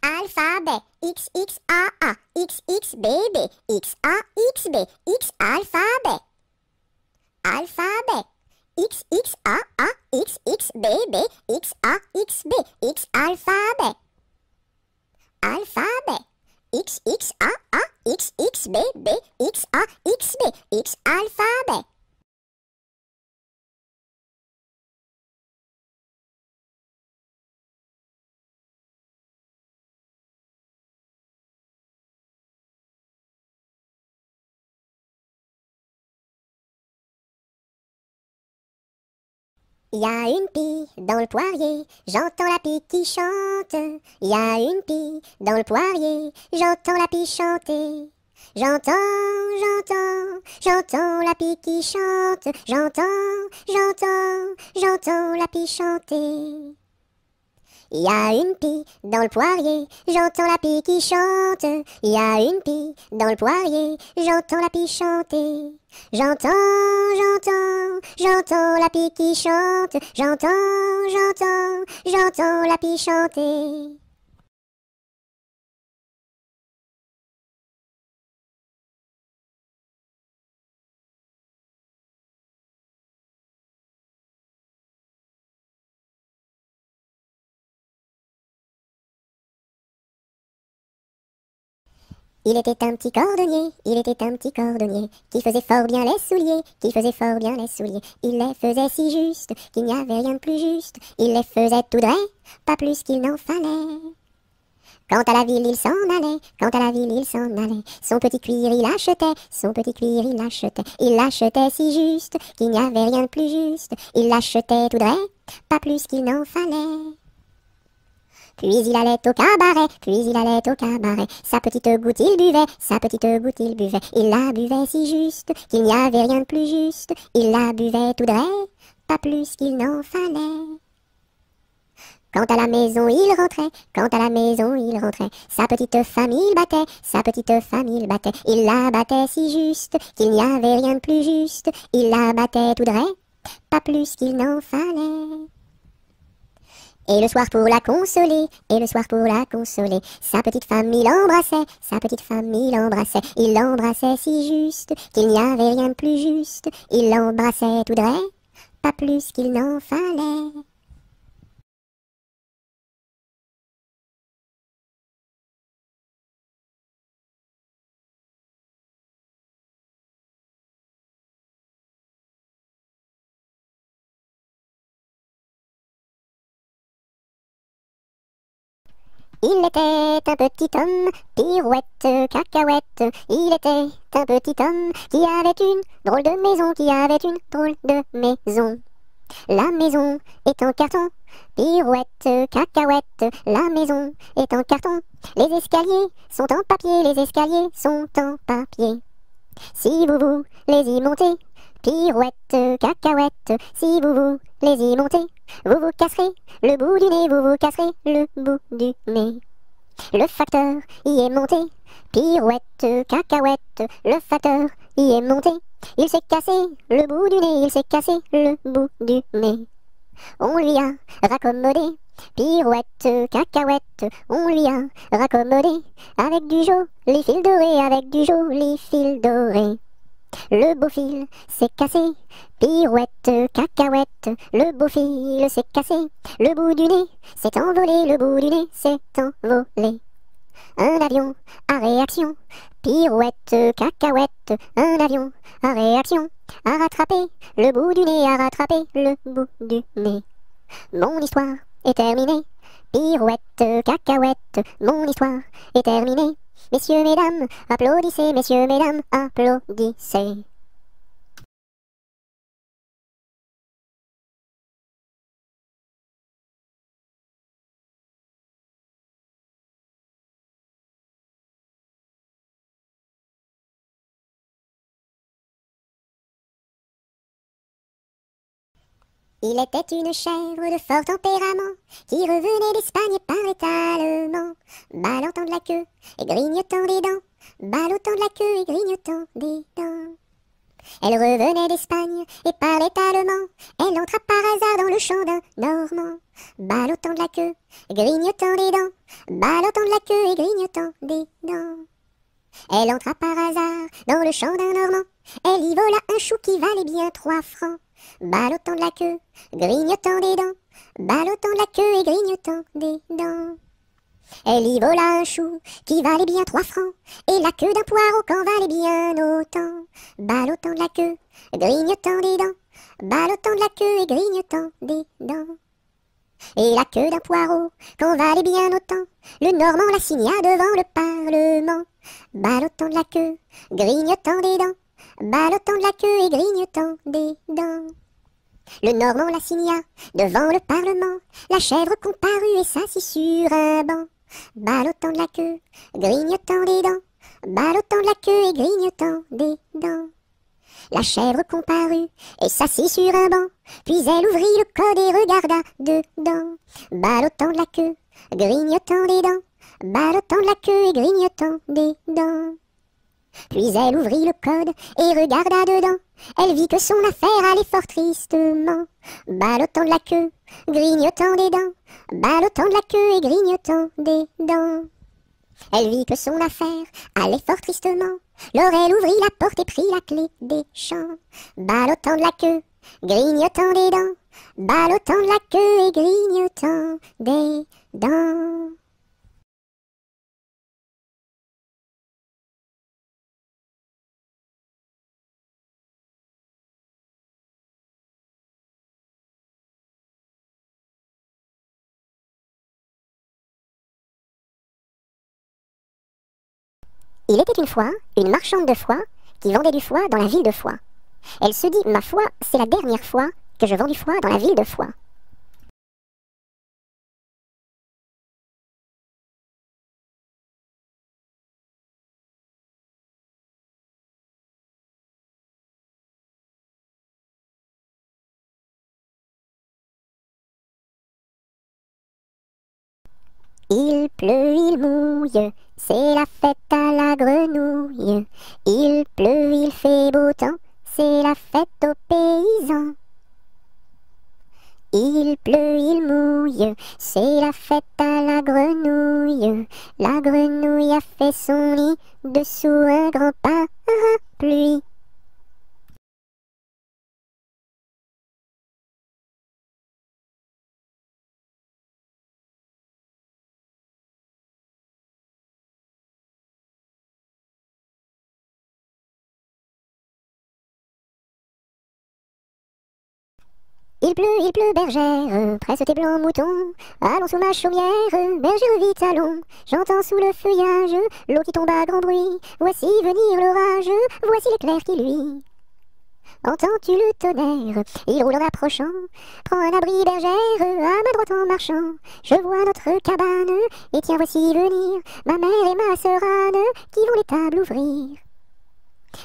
Alphabet, X, X, A, A, X, X, B, B, X, A, X, B, X, alphabet. Alphabet, X, X, A, A, X, X, B, B, X, A, X, B, X, alphabet. Alphabet, X, X, A, A, X, X, B, B, X, A, X, B, X, alphabet. Y a une pie dans le poirier, j'entends la pie qui chante. Y a une pie dans le poirier, j'entends la pie chanter. J'entends la pie qui chante. J'entends la pie chanter. Y a une pie dans le poirier, j'entends la pie qui chante. Y a une pie dans le poirier, j'entends la pie chanter. J'entends la pie qui chante. J'entends la pie chanter. Il était un petit cordonnier, il était un petit cordonnier, qui faisait fort bien les souliers, qui faisait fort bien les souliers. Il les faisait si justes, qu'il n'y avait rien de plus juste. Il les faisait tout droit, pas plus qu'il n'en fallait. Quant à la ville, il s'en allait, quant à la ville, il s'en allait. Son petit cuir, il achetait, son petit cuir, il achetait. Il l'achetait si juste, qu'il n'y avait rien de plus juste. Il l'achetait tout droit, pas plus qu'il n'en fallait. Puis il allait au cabaret, puis il allait au cabaret. Sa petite goutte il buvait, sa petite goutte il buvait. Il la buvait si juste, qu'il n'y avait rien de plus juste. Il la buvait tout droit, pas plus qu'il n'en fallait. Quant à la maison il rentrait, quant à la maison il rentrait. Sa petite famille il battait, sa petite famille il battait. Il la battait si juste, qu'il n'y avait rien de plus juste. Il la battait tout droit, pas plus qu'il n'en fallait. Et le soir pour la consoler, et le soir pour la consoler, sa petite femme il embrassait, sa petite femme il embrassait. Il l'embrassait si juste, qu'il n'y avait rien de plus juste. Il l'embrassait tout droit, pas plus qu'il n'en fallait. Il était un petit homme, pirouette, cacahuète. Il était un petit homme qui avait une drôle de maison, qui avait une drôle de maison. La maison est en carton, pirouette, cacahuète, la maison est en carton. Les escaliers sont en papier, les escaliers sont en papier. Si vous voulez y monter, pirouette, cacahuète, si vous voulez y monter, vous vous casserez le bout du nez, vous vous casserez le bout du nez. Le facteur y est monté, pirouette, cacahuète, le facteur y est monté. Il s'est cassé le bout du nez, il s'est cassé le bout du nez. On lui a raccommodé, pirouette, cacahuète, on lui a raccommodé, avec du joli fil doré, avec du joli fil doré. Le beau fil s'est cassé, pirouette, cacahuète, le beau fil s'est cassé, le bout du nez s'est envolé, le bout du nez s'est envolé. Un avion à réaction, pirouette, cacahuète, un avion à réaction, a rattrapé le bout du nez, a rattrapé le bout du nez. Mon histoire est terminée, pirouette, cacahuète, mon histoire est terminée. Messieurs, mesdames, applaudissez, messieurs, mesdames, applaudissez. Il était une chèvre de fort tempérament qui revenait d'Espagne et parlait allemand, ballottant de la queue et grignotant des dents, ballottant de la queue et grignotant des dents. Elle revenait d'Espagne et parlait allemand, elle entra par hasard dans le champ d'un Normand, ballottant de la queue et grignotant des dents, ballottant de la queue et grignotant des dents. Elle entra par hasard dans le champ d'un Normand, elle y vola un chou qui valait bien 3 francs. Ballottant de la queue, grignotant des dents, ballottant de la queue et grignotant des dents. Elle y vola un chou qui valait bien 3 francs, et la queue d'un poireau qu'en valait bien autant. Ballottant de la queue, grignotant des dents, ballottant de la queue et grignotant des dents. Et la queue d'un poireau qu'en valait bien autant, le Normand la signa devant le Parlement. Ballottant de la queue, grignotant des dents, ballottant de la queue et grignotant des dents. Le Normand la signa devant le Parlement, la chèvre comparut et s'assit sur un banc. Ballottant de la queue, grignotant des dents, ballottant de la queue et grignotant des dents. La chèvre comparut et s'assit sur un banc, puis elle ouvrit le code et regarda dedans. Ballottant de la queue, grignotant des dents, ballottant de la queue et grignotant des dents. Puis elle ouvrit le code et regarda dedans. Elle vit que son affaire allait fort tristement. Ballottant de la queue, grignotant des dents, ballottant de la queue et grignotant des dents. Elle vit que son affaire allait fort tristement. Alors elle ouvrit la porte et prit la clé des champs. Ballottant de la queue, grignotant des dents, ballottant de la queue et grignotant des dents. Il était une fois une marchande de foie qui vendait du foie dans la ville de Foix. Elle se dit, ma foi, c'est la dernière fois que je vends du foie dans la ville de Foix. Il pleut, il mouille, c'est la fête à la grenouille. Il pleut, il fait beau temps, c'est la fête aux paysans. Il pleut, il mouille, c'est la fête à la grenouille. La grenouille a fait son nid dessous un grand parapluie. Il pleut, bergère, presse tes blancs moutons. Allons sous ma chaumière, bergère vite allons. J'entends sous le feuillage l'eau qui tombe à grand bruit. Voici venir l'orage, voici l'éclair qui luit. Entends-tu le tonnerre? Il roule en approchant. Prends un abri bergère, à ma droite en marchant. Je vois notre cabane, et tiens voici venir ma mère et ma sœur Anne, qui vont les tables ouvrir.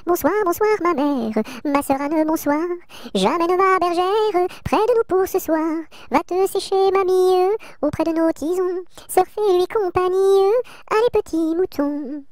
Bonsoir, bonsoir ma mère, ma sœur Anne, bonsoir. J'amène ma bergère près de nous pour ce soir. Va te sécher mamie, auprès de nos tisons. Sœur fais-lui compagnie, allez petits moutons.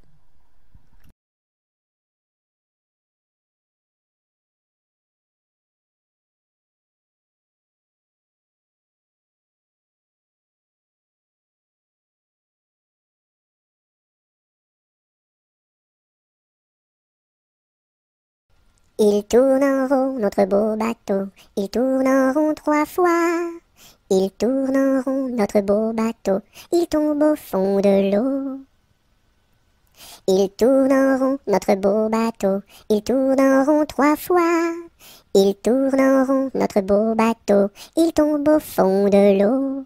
Il tourne en rond notre beau bateau, il tourne en rond 3 fois. Il tourne en rond notre beau bateau, il tombe au fond de l'eau. Il tourne en rond notre beau bateau, il tourne en rond 3 fois. Il tourne en rond notre beau bateau, il tombe au fond de l'eau.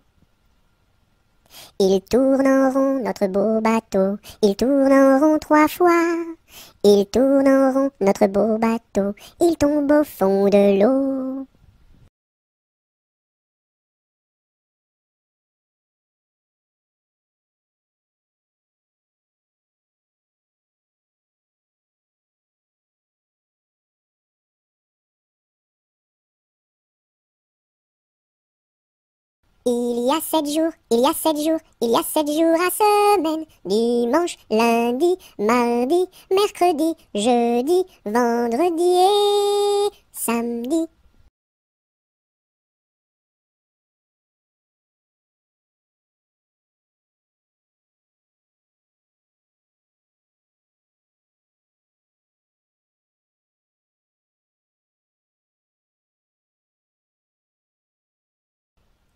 Il tourne en rond notre beau bateau, il tourne en rond 3 fois. Il tourne en rond notre beau bateau, il tombe au fond de l'eau. Il y a 7 jours, il y a 7 jours, il y a 7 jours à semaine. Dimanche, lundi, mardi, mercredi, jeudi, vendredi et samedi.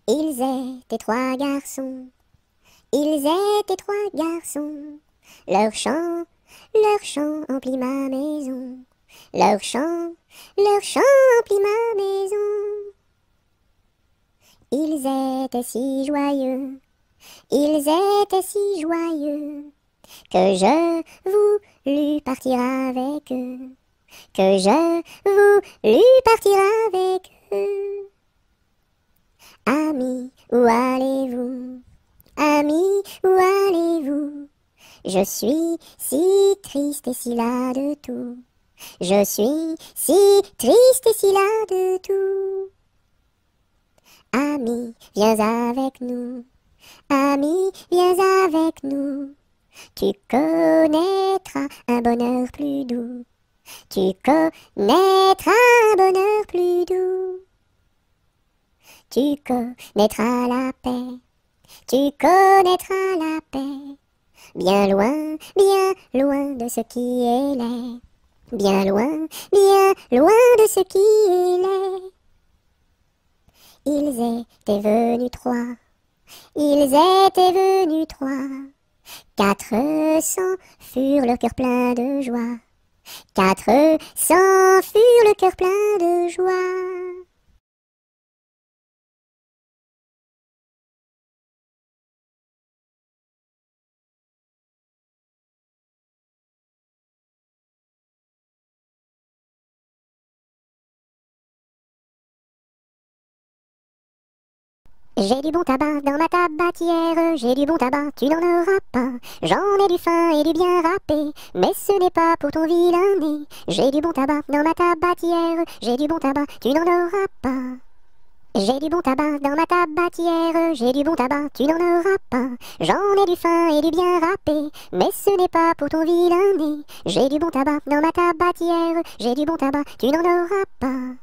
Ils étaient 3 garçons, ils étaient 3 garçons. Leur chant emplit ma maison. Leur chant emplit ma maison. Ils étaient si joyeux, ils étaient si joyeux, que je voulus partir avec eux, que je voulus partir avec eux. Amis, où allez-vous? Amis, où allez-vous? Je suis si triste et si las de tout. Je suis si triste et si las de tout. Ami, viens avec nous. Ami, viens avec nous. Tu connaîtras un bonheur plus doux. Tu connaîtras un bonheur plus doux. Tu connaîtras la paix. Tu connaîtras la paix. Bien loin de ce qui est laid. Bien loin de ce qui est laid. Ils étaient venus 3. Ils étaient venus 3. 400 furent le cœur plein de joie. 400 furent le cœur plein de joie. J'ai du bon tabac dans ma tabatière, j'ai du bon tabac, tu n'en auras pas. J'en ai du fin et du bien râpé, mais ce n'est pas pour ton vilain nez. J'ai du bon tabac dans ma tabatière, j'ai du bon tabac, tu n'en auras pas. J'ai du bon tabac dans ma tabatière, j'ai du bon tabac, tu n'en auras pas. J'en ai du fin et du bien râpé, mais ce n'est pas pour ton vilain nez. J'ai du bon tabac dans ma tabatière, j'ai du bon tabac, tu n'en auras pas.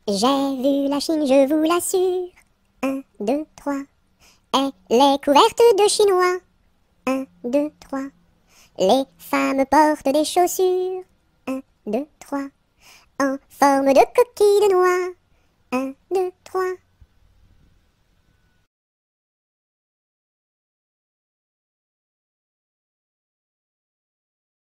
J'ai vu la Chine, je vous l'assure. 1, 2, 3. Elle est couverte de chinois. 1, 2, 3. Les femmes portent des chaussures. 1, 2, 3. En forme de coquille de noix. 1, 2, 3.